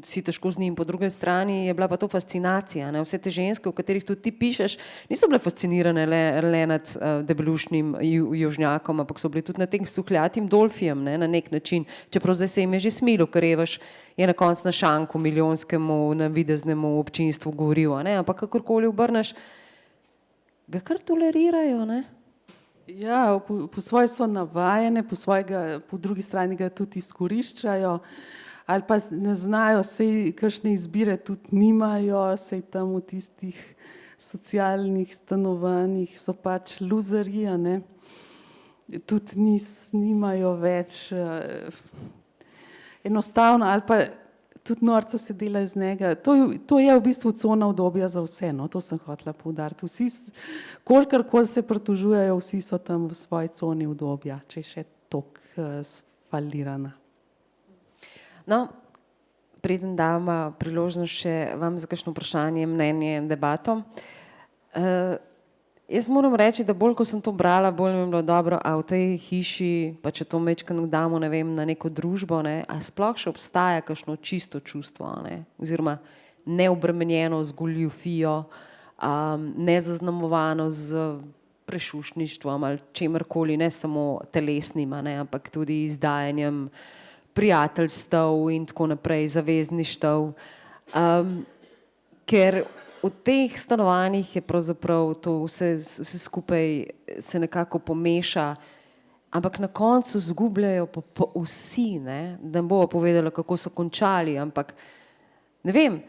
si težko z njim, po drugi strani je bila pa to fascinacija, ne, vse te ženske, o katerih tudi ti pišeš, niso bile fascinirane le nad debelušnim južnjakom, ampak so bili tudi nad tem suhljatim Dolfijem, ne, na nek način, čeprav zdaj se jim je že smilo, ker Revaš je na koncu na šanku milijonskemu navideznemu občinstvu govoril, ne, ampak kakorkoli obrneš, ga kar tolerirajo, ne. Ja, po svoje so navajene, po drugi strani ga tudi izkoriščajo, ali pa ne znajo, sej kakšne izbire tudi nimajo, sej tam v tistih socialnih stanovanjih so pač luzerji, ne. Tudi nimajo več enostavno, ali pa tudi norca se dela iz njega. To je v bistvu cona udobja za vse, no, to sem hotela poudariti. Vsi, kolikor se pritožujejo, vsi so tam v svoji coni udobja, če je še toliko sfalirana. No, preden dama priložnost še vam za kakšno vprašanje, mnenje, debato. Jaz moram reči, da bolj, ko sem to brala, bolj mi je bilo dobro, a v tej hiši, pa če to majčkeno damo, ne vem, na neko družbo, ne, a sploh še obstaja kakšno čisto čustvo, ne, oziroma neobremenjeno z goljufijo, nezaznamovano z prešuštništvom ali čemerkoli, ne samo telesnima, ne, ampak tudi izdajanjem prijateljstev in tako naprej, zavezništev, ker v teh stanovanjih je pravzaprav to vse skupaj se nekako pomeša, ampak na koncu zgubljajo vsi, ne, da ne bojo povedali, kako so končali, ampak ne vem,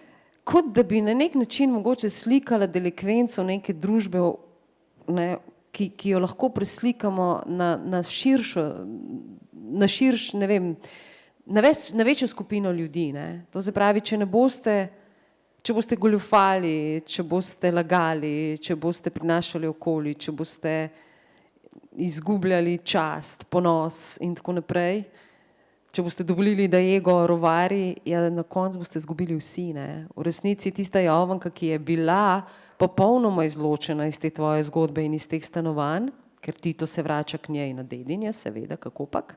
kot da bi na nek način mogoče slikala delikvenco neke družbe, ne, ki jo lahko preslikamo na širšo, ne vem, na večjo skupino ljudi, ne. To se pravi, če boste goljufali, če boste lagali, če boste prinašali okoli, če boste izgubljali čast, ponos in tako naprej, če boste dovolili, da ego rovari, ja, na koncu boste izgubili vsi, ne. V resnici tista Jovanka, ki je bila popolnoma izločena iz te tvoje zgodbe in iz teh stanovanj, ker Tito se vrača k njej na dedinje, seveda, kakopak,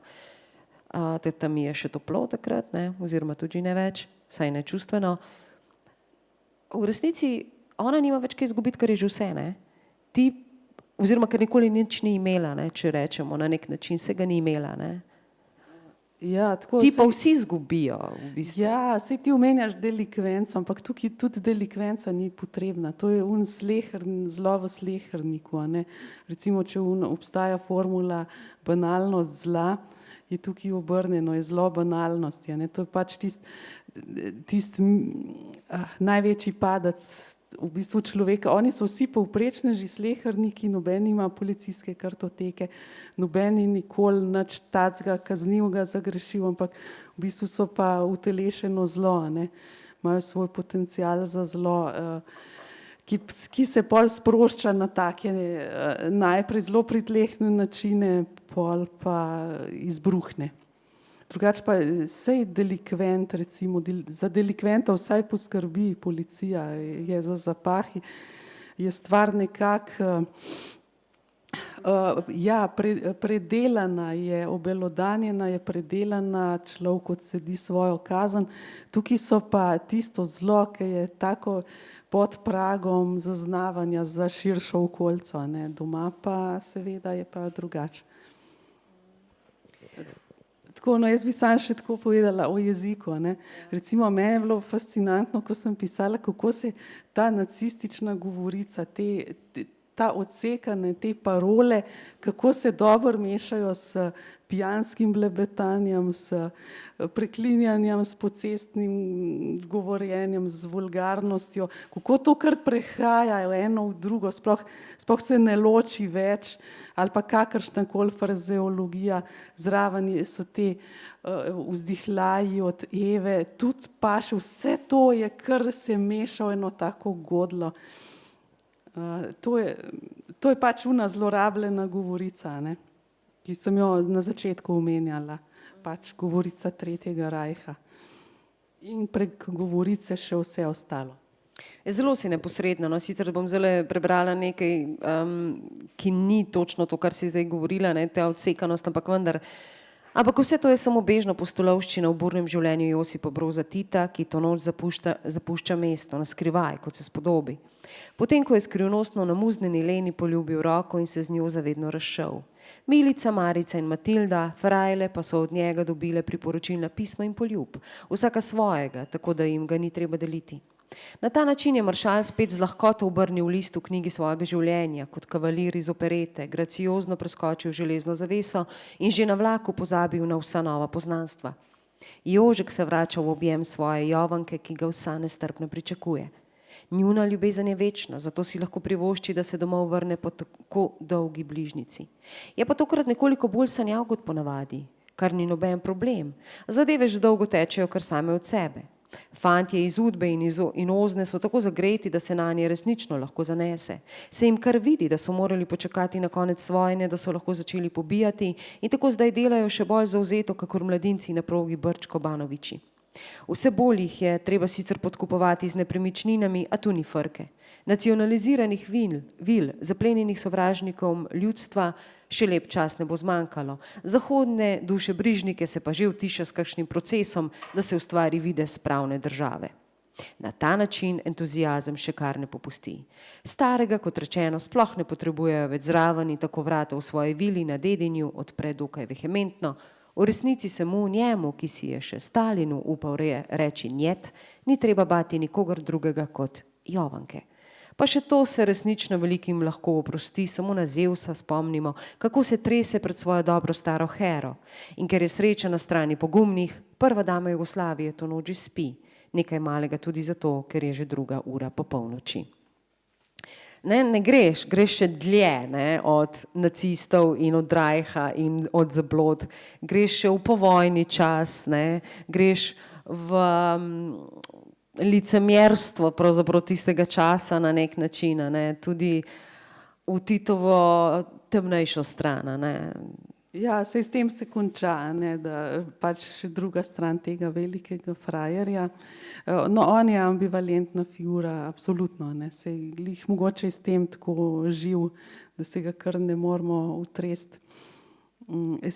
tam je še toplo takrat, ne, oziroma tudi ne več, saj ne čustveno. V resnici ona nima več kaj izgubiti, ker je že vse, ne. Ti, oziroma ker nikoli nič ni imela, ne, če rečemo, na nek način se ga ni imela, ne. Ja, tako Ti pa vsi zgubijo v bistvu. Ja, saj ti omenjaš delikvenco, ampak tukaj tudi delikvenca ni potrebna. To je zlo v sleherniku. A ne? Recimo, če obstaja formula banalnost zla, je tukaj obrnjeno, je zlo banalnosti. A ne? To je pač največji padec v bistvu človeka. Oni so vsi povprečneži, sleherniki, noben ima policijske kartoteke, noben ni nikoli nič tacga kaznivega zagrešil, ampak v bistvu so pa utelešeno zlo, ne? Imajo svoj potencial za zlo, ki se pol sprošča na take najprej zelo pritlehne načine, pol pa izbruhne. Drugače pa sej delikvent, recimo, za delikventa vsaj poskrbi policija, je za zapahi, je stvar nekako, predelana je, obelodanjena je, predelana, človek odsedi svojo kazen. Tukaj so pa tisto zlo, ki je tako pod pragom zaznavanja za širšo okolico, ne. Doma pa seveda je pa drugače. Tako, no, jaz bi samo še tako povedala o jeziku, ne. Recimo, meni je bilo fascinantno, ko sem pisala, kako se ta nacistična govorica, ta odsekane, te parole, kako se dobro mešajo s pijanskim blebetanjem, s preklinjanjem, s pocestnim govorjenjem, z vulgarnostjo, kako to kar prehaja eno v drugo, sploh se ne loči več, ali pa kakršnakoli frazeologija, zraven so te vzdihljaji od Eve, tudi pa še vse to je, kar se meša v eno tako godlo. To je pač una zlorabljena govorica, ne, ki sem jo na začetku omenjala, pač govorica Tretjega rajha. In prek govorice še vse ostalo. Zelo si neposredna, no, sicer bom zdaj prebrala nekaj, ki ni točno to, kar si zdaj govorila, ne, ta odsekanost, ampak vendar. Ampak vse to je samo bežna pustolovščina v burnem življenju Josipa Broza Tita, ki to noč zapušča mesto, na skrivaj, kot se spodobi. Potem, ko je skrivnostno namuznjeni Leni poljubil roko in se z njo zavedno razšel. Milica, Marica in Matilda, frajle, pa so od njega dobile priporočilna pisma in poljub, vsaka svojega, tako da jim ga ni treba deliti. Na ta način je maršal spet z lahkoto obrnil list v knjigi svojega življenja, kot kavalir iz operete, graciozno preskočil železno zaveso in že na vlaku pozabil na vsa nova poznanstva. Jožek se vrača v objem svoje Jovanke, ki ga vsa nestrpno pričakuje. Njuna ljubezen je večna, zato si lahko privošči, da se domov vrne po tako dolgi bližnjici. Je pa tokrat nekoliko bolj sanjav kot ponavadi, kar ni noben problem. Zadeve že dolgo tečejo kar same od sebe. Fantje iz Udbe in Ozne so tako zagreti, da se nanje resnično lahko zanese. Se jim kar vidi, da so morali počakati na konec vojne, da so lahko začeli pobijati in tako zdaj delajo še bolj zavzeto, kakor mladinci na progi Brčko-Banoviči. Vse bolj jih je treba sicer podkupovati z nepremičninami, a tu ni frke. Nacionaliziranih vil, zaplenjenih sovražnikom ljudstva, še lep čas ne bo zmanjkalo. Zahodne dušebrižnike se pa že utiša s kakšnim procesom, da se ustvari videz pravne države. Na ta način entuziazem še kar ne popusti. Starega, kot rečeno, sploh ne potrebujejo več zraven in tako vrata v svoji vili na Dedinju odpre dokaj vehementno. V resnici se mu njemu, ki si je še Stalinu upal reči njet, ni treba bati nikogar drugega kot Jovanke. Pa še to se resnično velikim lahko oprosti, samo na Zevsa spomnimo, kako se trese pred svojo dobro staro Hero. In ker je sreča na strani pogumnih, prva dama Jugoslavije to noč spi. Nekaj malega tudi zato, ker je že 2. ura po polnoči. Ne greš še dlje, ne, od nacistov in od Rajha in od zablod. Greš še v povojni čas, ne, greš v licemerstvo pravzaprav tistega časa na nek način, ne, tudi v Titovo temnejšo stran, ne. Ja, saj s tem se konča, ne, da pač še druga stran tega velikega frajerja. No, on je ambivalentna figura, absolutno, ne, saj glih mogoče s tem tako živ, da se ga kar ne moramo utresti.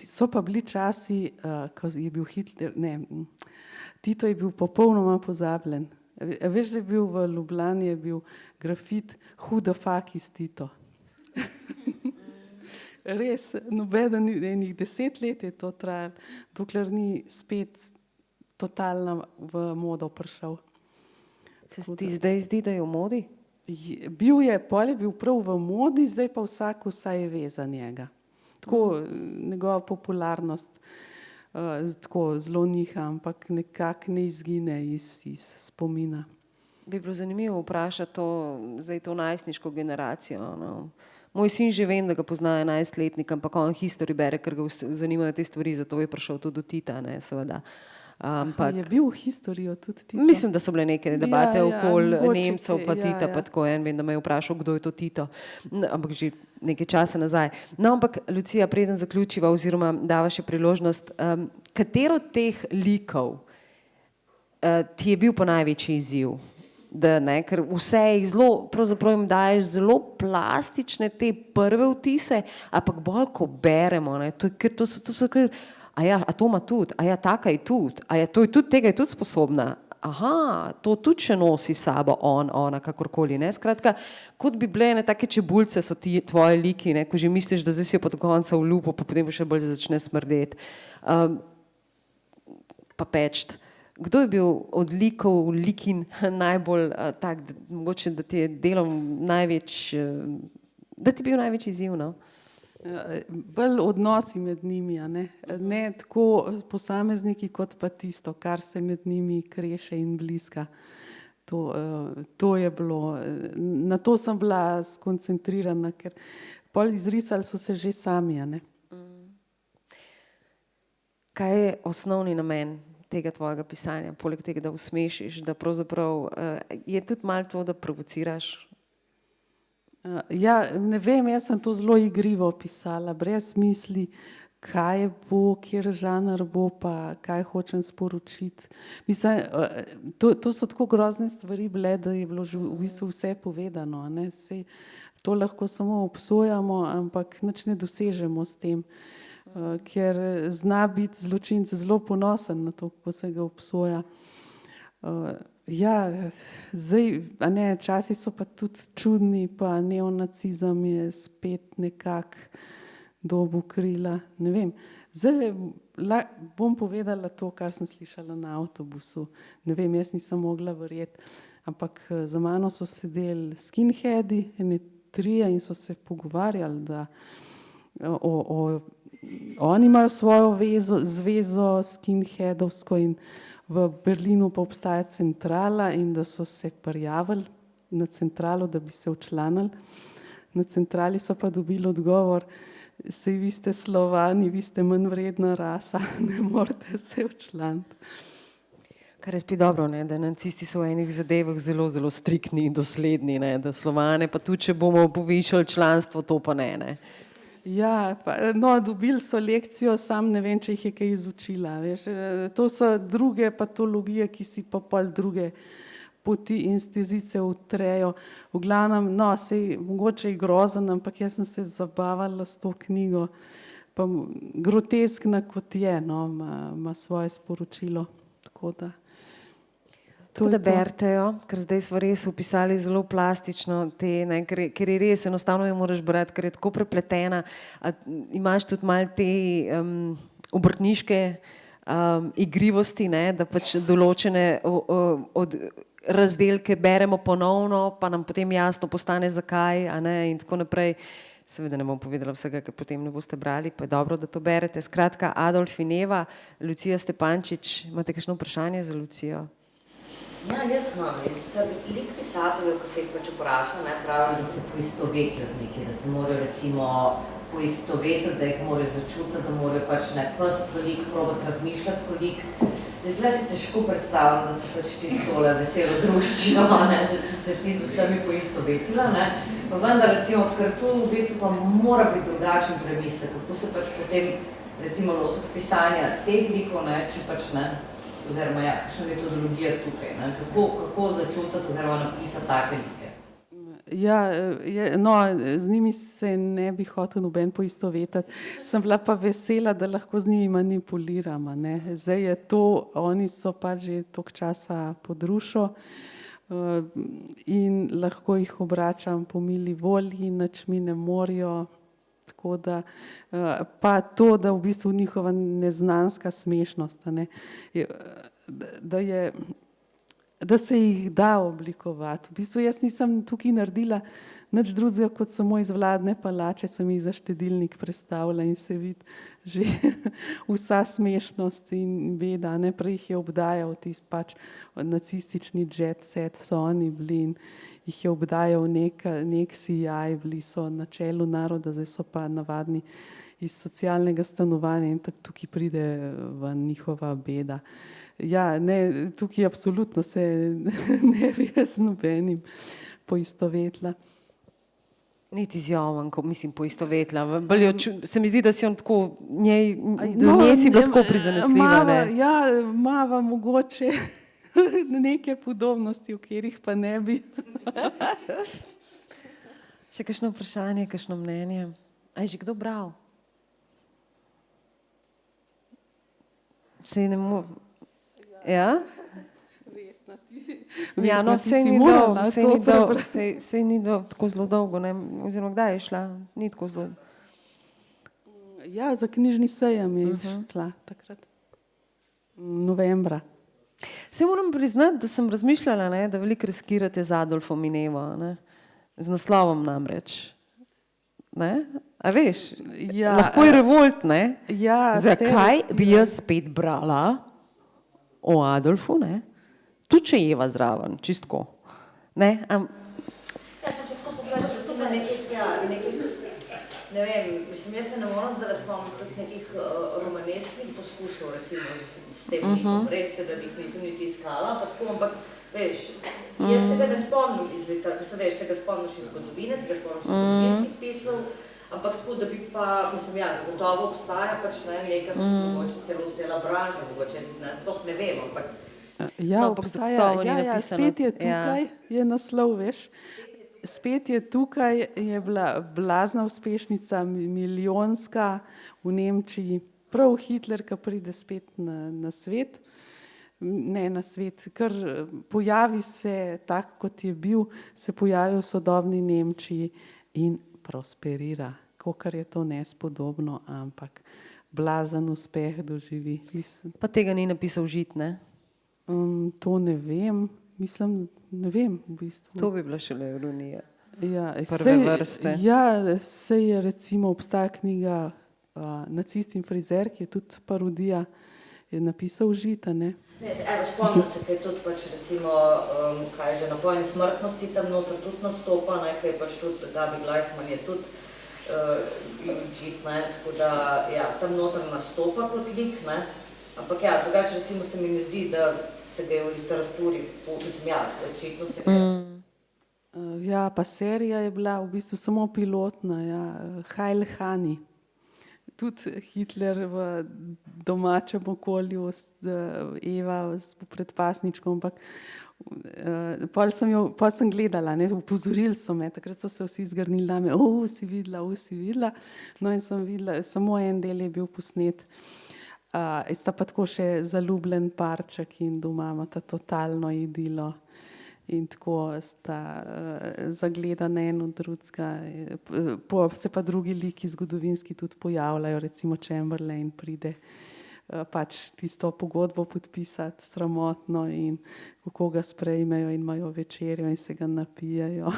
So pa bili časi, ko je bil Tito je bil popolnoma pozabljen. Veš, da je bil v Ljubljani, je bil grafit Who the fuck is Tito? res, nobeden, enih 10 let je to trajalo, dokler ni spet totalno v modo prišel. Se ti zdaj zdi, da je v modi? Bil je, pol je bil prav v modi, zdaj pa vsak vsaj ve za njega. Tako njegova popularnost tako zelo niha, ampak nekako ne izgine iz spomina. Bi bilo zanimivo vprašati zdaj to najstniško generacijo. No. Moj sin že vem, da ga pozna 11-letnik, ampak on history bere, ker ga zanimajo te stvari, zato je prišel tudi do Tita, ne, seveda. Je bil v historijo tudi Tito? Mislim, da so bile neke debate okoli Nemcev pa ja, Tita, pa tako vem, da me je vprašal, kdo je to Tito, ampak že nekaj časa nazaj. No, ampak Lucija, preden zaključiva oziroma dava še priložnost, katero od teh likov ti je bil po največji izziv? Da, ne, ker vse jih zelo, pravzaprav jim daješ zelo plastične te prve vtise, ampak bolj, ko beremo, ne, to so kar, a to ima tudi, taka je tudi, tega je tudi sposobna, aha, to tudi še nosi sabo ona, kakorkoli, ne, skratka, kot bi bile ne take čebulce so ti tvoji liki, ne, ko že misliš, da zdaj si jo pa do konca v lupo, pa potem še bolj začne smrdeti, pa pečt. Kdo je bil od likov, likin najbolj tak, mogoče, da ti je delom da ti je bil največji izziv, no? Bolj odnosi med njimi, ne tako posamezniki, kot pa tisto, kar se med njimi kreše in bliska. To je bilo, na to sem bila skoncentrirana, ker pol izrisali so se že sami, ne. Kaj je osnovni namen tega tvojega pisanja, poleg tega, da usmešiš, da pravzaprav je tudi malo to, da provociraš? Ja, ne vem, jaz sem to zelo igrivo pisala, brez misli, kaj bo, kjer žanr bo, pa kaj hočem sporočiti. Mislim, to so tako grozne stvari bile, da je bilo že v bistvu vse povedano, ne. Saj to lahko samo obsojamo, ampak nič ne dosežemo s tem. Ker zna biti zločinec zelo ponosen na to, kako se ga obsoja. Ja, zdaj, časi so pa tudi čudni, pa neonacizem je spet nekako dobil krila, ne vem. Zdaj bom povedala to, kar sem slišala na avtobusu. Ne vem, jaz nisem mogla verjeti, ampak za mano so sedeli skinheadi, ene 3 in so se pogovarjali, da oni imajo svojo zvezo skinheadovsko in v Berlinu pa obstaja centrala in da so se prijavili na centralo, da bi se včlanili. Na centrali so pa dobili odgovor, saj vi ste Slovani, vi ste manj vredna rasa, ne morete se včlaniti. Kar je spet dobro, ne, da nacisti so v enih zadevah zelo, zelo striktni in dosledni, ne, da Slovane pa tudi, če bomo povišali članstvo, to pa ne. Ja, no, dobili so lekcijo, sam ne vem, če jih je kaj izučila, veš. To so druge patologije, ki si pa pol druge poti in stezice utrejo. V glavnem, no, sej mogoče je grozen, ampak jaz sem se zabavala s to knjigo, pa groteskna kot je, no, ima svoje sporočilo, tako da. Tako da berete jo, ker zdaj smo res opisali zelo plastično ker je res, enostavno jo moraš brati, ker je tako prepletena. Imaš tudi malo te obrtniške igrivosti, ne, da pač določene od razdelke beremo ponovno, pa nam potem jasno postane zakaj, in tako naprej. Seveda ne bom povedala vsega, ker potem ne boste brali, pa je dobro, da to berete. Skratka, Adolf in Eva, Lucija Stepančič, imate kakšno vprašanje za Lucijo? Ja, jaz imam. Lik pisateljev, ko se jih pač vpraša, pravijo, da se poistovetijo z nekaj, da se morajo recimo poistovetiti, da jih morajo začutiti, da morajo pač pest v lik, probati razmišljati v lik. Zdaj si težko predstavljam, da se pač čistole veselo druščino, da so se ti z vsemi poistovetila, pa vendar recimo, ker tu v bistvu pa mora biti drugačen premislek, kako se pač potem recimo lotiti pisanja teh likov, če pač oziroma kakšna metodologija tukaj, kako začutiti oziroma napisati take like. Ja, no, z njimi se ne bi hotel noben poistovetiti, sem bila pa vesela, da lahko z njimi manipuliram, Zdaj je to, oni so pa že toliko časa pod rušo in lahko jih obračam po mili volji, nič mi ne morajo, Tako da, pa to, da v bistvu njihova neznanska smešnost, a ne, da se jih da oblikovati. V bistvu jaz nisem tukaj naredila nič drugega, kot samo iz Vladne palače, sem jih za štedilnik predstavila in se vidi že vsa smešnost in beda. Prej jih je obdajal tisti pač nacistični jet set, so oni bili in jih je obdajal nek sijaj, bili so na čelu naroda, zdaj so pa navadni iz socialnega stanovanja in tako tukaj pride v njihova beda. Ja, ne, tukaj absolutno se ne bi jaz nobenim poistovetila. Niti z Jovanko, mislim, poistovetila. Se mi zdi, da si on tako, do nje si bila tako prizanesljiva. Ja, mava mogoče neke podobnosti, v katerih pa ne bi. Še kakšno vprašanje, kakšno mnenje? A je že kdo bral? Sej ne mo... Ja? Ja, no, sej ni tako zelo dolgo, ne? Oziroma, kdaj je šla? Ni tako zelo. Ja, za knjižni sejem je šla takrat. Novembra. Sej moram priznati, da sem razmišljala, ne, da veliko riskirate z Adolfom in Evo, ne? Z naslovom namreč. Ne? A veš? Ja, lahko je revolt, ne? Ja, zakaj bi jaz spet brala o Adolfu, ne? Tudi če je Eva zraven, čistko. Ne? Ja, sem če tako pogledaš, recimo nekih, ne vem, mislim, jaz se ne moram zdaj spomniti tudi nekih romanesknih poskusov, recimo s tem, res je, da jih nisem niti iskala, ampak veš, jaz se ga ne spomnim iz literature, se ga spomniš iz zgodovine, se ga spomniš iz zgodovinskih pisov, ampak tako, da bi pa, mislim, ja, zagotovo obstaja pač neka, mogoče cela branža, mogoče sploh ne vem, ampak ja, obstaja, spet je tukaj, je naslov, veš. Spet je tukaj, je bila blazna uspešnica, milijonska v Nemčiji. Prav Hitler, ki pride spet na svet, ne na svet, ker pojavi se tak, kot je bil, se pojavi v sodobni Nemčiji in prosperira. Kakor je to nespodobno, ampak blazen uspeh doživi. Pa tega ni napisal Žit, ne? To ne vem, mislim, ne vem v bistvu. To bi bila šele ironija. Ja, prve vrste. Ja, sej je recimo obstaja knjiga Nacist in frizer, ki je tudi parodija, je napisal Žita, ne? Evo, spomnim se, kaj je tudi pač recimo, kaj je že na Pojni smrtnosti tam noter tudi nastopa, ne, kaj je pač tudi Gabi Glajkman je tudi Žit, ne, tako da, ja, tam noter nastopa kot lik, ne, ampak ja, drugače recimo se mi ne zdi, da se ga je v literaturi, mislim, ja, očitno se ga je. Ja, pa serija je bila v bistvu samo pilotna, ja, Heil Hani. Tudi Hitler v domačem okolju, Eva pred pasničkom, ampak pol sem gledala, ne, upozorili so me, takrat so se vsi zgrnili name, si videla, no in sem videla, samo en del je bil posnet. Sta pa tako še zaljubljen parček in doma imata totalno idilo in tako sta zagledana eno drugega. Se pa drugi liki zgodovinski tudi pojavljajo, recimo Chamberlain pride pač tisto pogodbo podpisati sramotno in kako ga sprejmejo in imajo večerjo in se ga napijajo.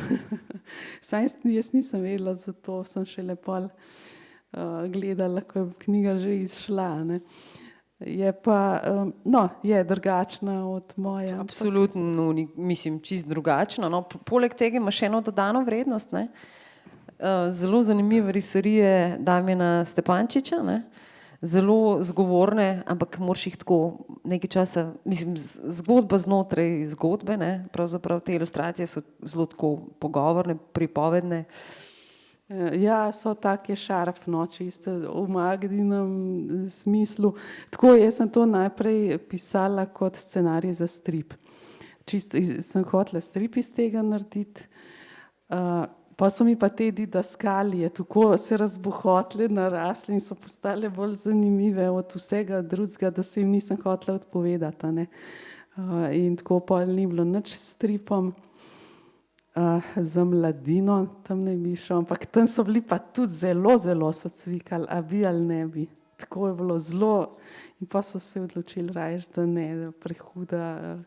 Jaz nisem vedela za to, sem šele pol gledala, ko je knjiga že izšla, ne. Je pa, no, je drugačna od moje. Absolutno, mislim, čist drugačna, no. Poleg tega ima še eno dodano vrednost, ne. Zelo zanimive riserije Damjana Stepančiča, ne. Zelo zgovorne, ampak moraš jih tako nekaj časa, mislim, zgodba znotraj zgodbe, ne. Pravzaprav te ilustracije so zelo tako pogovorne, pripovedne. Ja, so take šarf, no, čisto v Magdinem smislu. Tako, jaz sem to najprej pisala kot scenarij za strip. Čisto sem hotela strip iz tega narediti, pa so mi pa te didaskalije tako se razbohotile, narasle in so postale bolj zanimive od vsega drugega, da se jim nisem hotela odpovedati, ne. In tako pol ni bilo nič s stripom. za mladino, tam ne bi šel, ampak tam so bili pa tudi zelo, zelo so cvikali, a bi ali ne bi. Tako je bilo zelo in pa so se odločili raje, da ne, da prehuda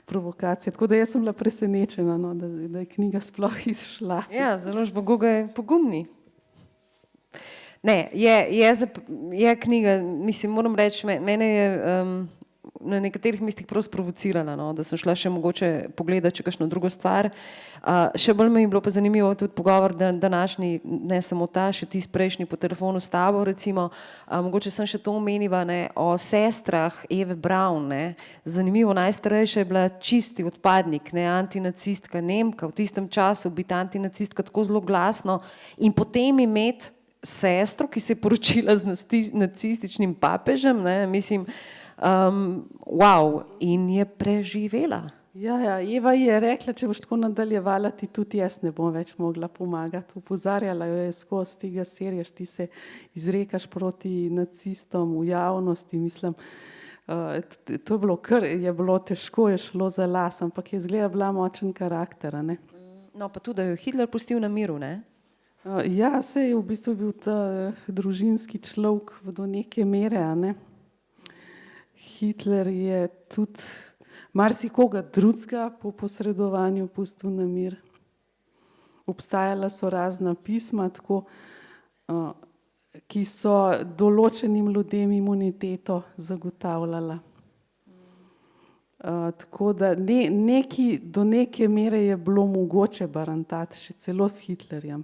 provokacija. Tako da jaz sem bila presenečena, no, da je knjiga sploh izšla. Ja, založba Goga je pogumni. Ne, je knjiga, mislim, moram reči, mene je na nekaterih mestih prav sprovocirala, no, da sem šla še mogoče pogledati še kakšno drugo stvar. Še bolj mi je bilo pa zanimivo tudi pogovor današnji, ne samo ta, še tisti prejšnji po telefonu s tabo, recimo, mogoče sem še to omeniva, ne, o sestrah Eve Braun, ne. Zanimivo, najstarejša je bila čisti odpadnik, ne, antinacistka Nemka, v tistem času biti antinacistka tako zelo glasno in potem imeti sestro, ki se je poročila z nacističnim papežem, ne, mislim, wow, in je preživela. Ja, Eva je rekla, če boš tako nadaljevala, ti tudi jaz ne bom več mogla pomagati. Upozarjala jo je skozi tega serija, ti se izrekaš proti nacistom v javnosti, mislim, to je bilo kar, je bilo težko, je šlo za las, ampak je izgleda bila močen karakter, ne. No, pa tudi, da jo je Hitler pustil na miru, ne? Ja, se je v bistvu bil ta družinski človek do neke mere, ne. Hitler je tudi marsikoga drugega po posredovanju pustil na mir. Obstajala so razna pisma, tako, ki so določenim ljudem imuniteto zagotavljala. Tako da do neke mere je bilo mogoče barantati še celo s Hitlerjem.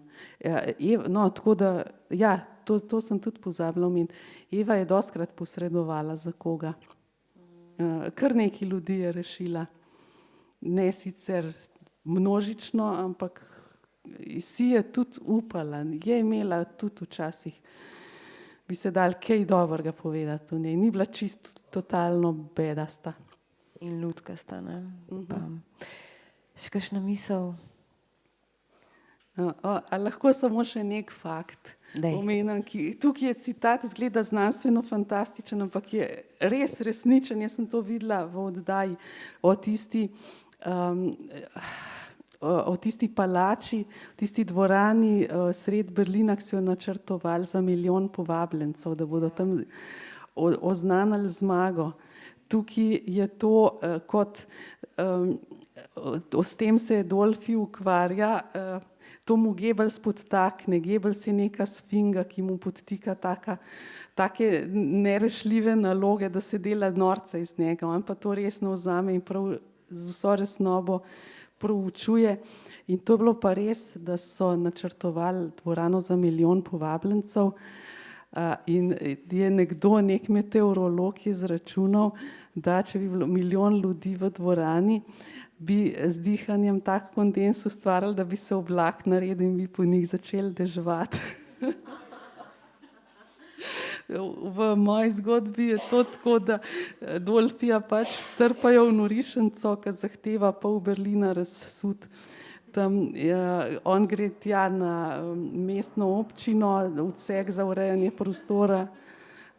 No, tako da, ja, to sem tudi pozabila omeniti. Eva je dostikrat posredovala za koga. Kar nekaj ljudi je rešila. Ne sicer množično, ampak si je tudi upala. Je imela tudi včasih, bi se dal kaj dobrega povedati o njej. Ni bila čisto totalno bedasta. In lutkasta, ne? Še kakšna misel? A lahko samo še nek fakt omenim, tukaj je citat, izgleda znanstveno fantastičen, ampak je res resničen. Jaz sem to videla v oddaji o tisti palači, v tisti dvorani sred Berlina, ki so jo načrtovali za 1 milijon povabljencev, da bodo tam oznanili zmago. Tukaj je to kot, s tem se Dolfi ukvarja, to mu Goebbels podtakne. Goebbels je neka sfinga, ki mu podtika take nerešljive naloge, da se dela norca iz njega. On pa to resno vzame in prav z vso resnobo proučuje. In to je bilo pa res, da so načrtovali dvorano za 1 milijon povabljencev. In je nek meteorolog izračunal, da če bi bilo 1 milijon ljudi v dvorani, bi z dihanjem tak kondens ustvarili, da bi se oblak naredil in bi po njih začeli deževati. V moji zgodbi je to tako, da Dolfija pač strpajo v norišnico, ki zahteva pol Berlina razsut. On gre tja na mestno občino, odsek za urejanje prostora,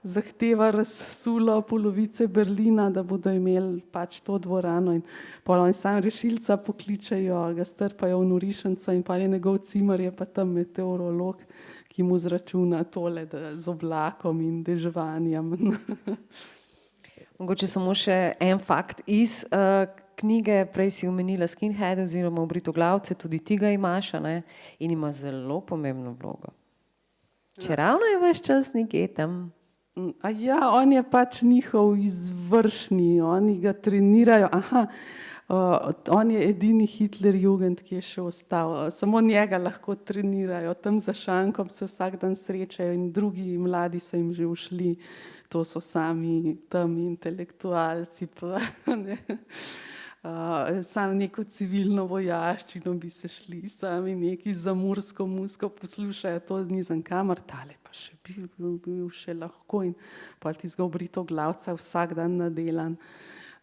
zahteva razsulo polovice Berlina, da bodo imeli pač to dvorano, in pol oni sam rešilca pokličejo, ga strpajo v norišnico in pol je njegov cimer, je pa tam meteorolog, ki mu zračuna tole z oblakom in deževanjem. Mogoče samo še en fakt iz knjige, prej si omenila skinhead oziroma obritoglavce, tudi ti ga imaš, ne? In ima zelo pomembno vlogo. Čeravno je ves čas nekje tam. Ja, on je pač njihov izvršni, oni ga trenirajo. On je edini Hitlerjugend, ki je še ostal. Samo njega lahko trenirajo. Tam za šankom se vsak dan srečajo in drugi mladi so jim že ušli. To so sami tam intelektualci. Sam neko civilno vojaščino bi se šli, sami neki za mursko musko poslušajo, to nizem kamar, tale pa še bil še lahko in pa tistega obritoglavca vsak dan nadelan.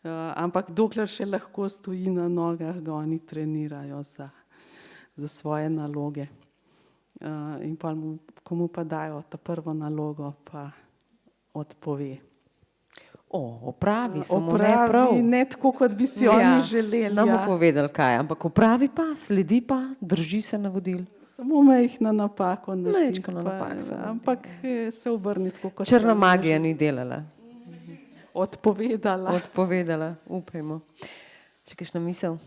Ampak dokler še lahko stoji na nogah, ga oni trenirajo za svoje naloge. In pa komu pa dajo ta prvo nalogo, pa odpove. Opravi, samo ne prav. Opravi, ne tako, kot bi si oni želeli. Nam bo povedali kaj, ampak opravi pa, sledi pa, drži se navodil. Samo majhna napako. Majčkano napako se naredi. Ampak se obrni tako, kot Črna magija ni delala. Odpovedala. Upajmo. Če kakšna misel?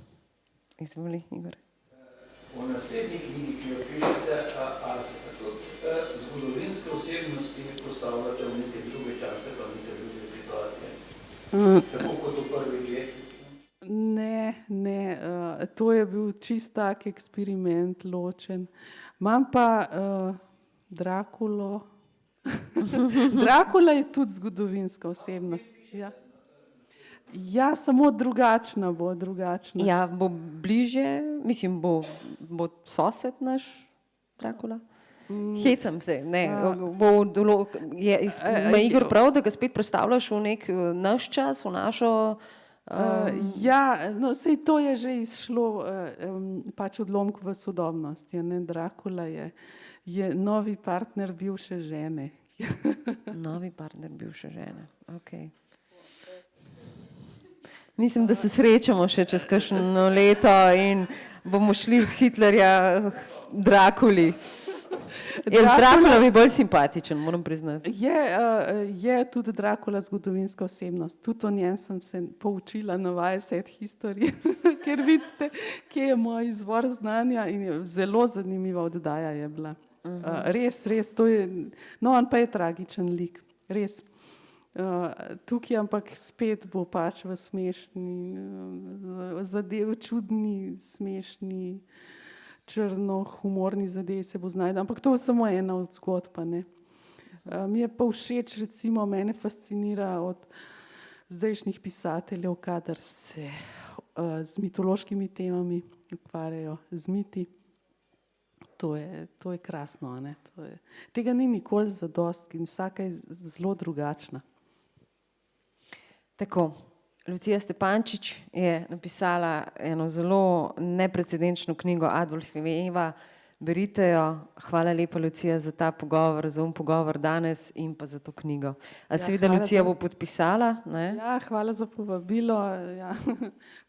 Izvoli, Igor. V naslednji knjigi, ki jo pišete, a tudi zgodovinske osebnosti postavljate v neke druge čase, pa neke druge situacije. Tako kot v prvih letih. Ne, to je bil čist tak eksperiment ločen. Imam pa Drakulo. Drakula je tudi zgodovinska osebnost. Ja, samo drugačna bo. Ja, bo bližje, mislim, bo sosed naš Drakula? Hecam se, ne. Ima Igor prav, da ga spet predstavljaš v nek naš čas, v našo... Ja, no, sej to je že izšlo pač odlomk v sodobnost. Drakula je novi partner bivše žene. Novi partner bivše žene, okej. Mislim, da se srečamo še čez kakšno leto in bomo šli od Hitlerja Drakuli. Drakula mi bolj simpatičen, moram priznati. Je tudi Drakula zgodovinska osebnost. Tudi o njem sem se poučila na vaje Set History, ker vidite, kje je moj izvor znanja in je zelo zanimiva oddaja je bila. Res, to je, no, on pa je tragičen lik, res. Tukaj ampak spet bo pač v smešni, čudni, smešni, črno-humorni zadevi se bo znajdel. Ampak to je samo ena od zgodb, ne. Mi je pa všeč, recimo, mene fascinira od zdajšnjih pisateljev, kadar se z mitološkimi temami ukvarjajo, z miti. To je krasno, ne. Tega ni nikoli zadost in vsaka je zelo drugačna. Tako, Lucija Stepančič je napisala eno zelo neprecedenčno knjigo Adolfijeva, berite jo. Hvala lepa, Lucija, za ta pogovor, za pogovor danes in pa za to knjigo. A seveda Lucija bo podpisala, ne? Ja, hvala za povabilo, ja.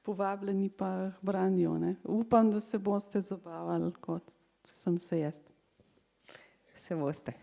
Povabljeni pa branijo, ne. Upam, da se boste zabavali, kot sem se jaz. Se boste.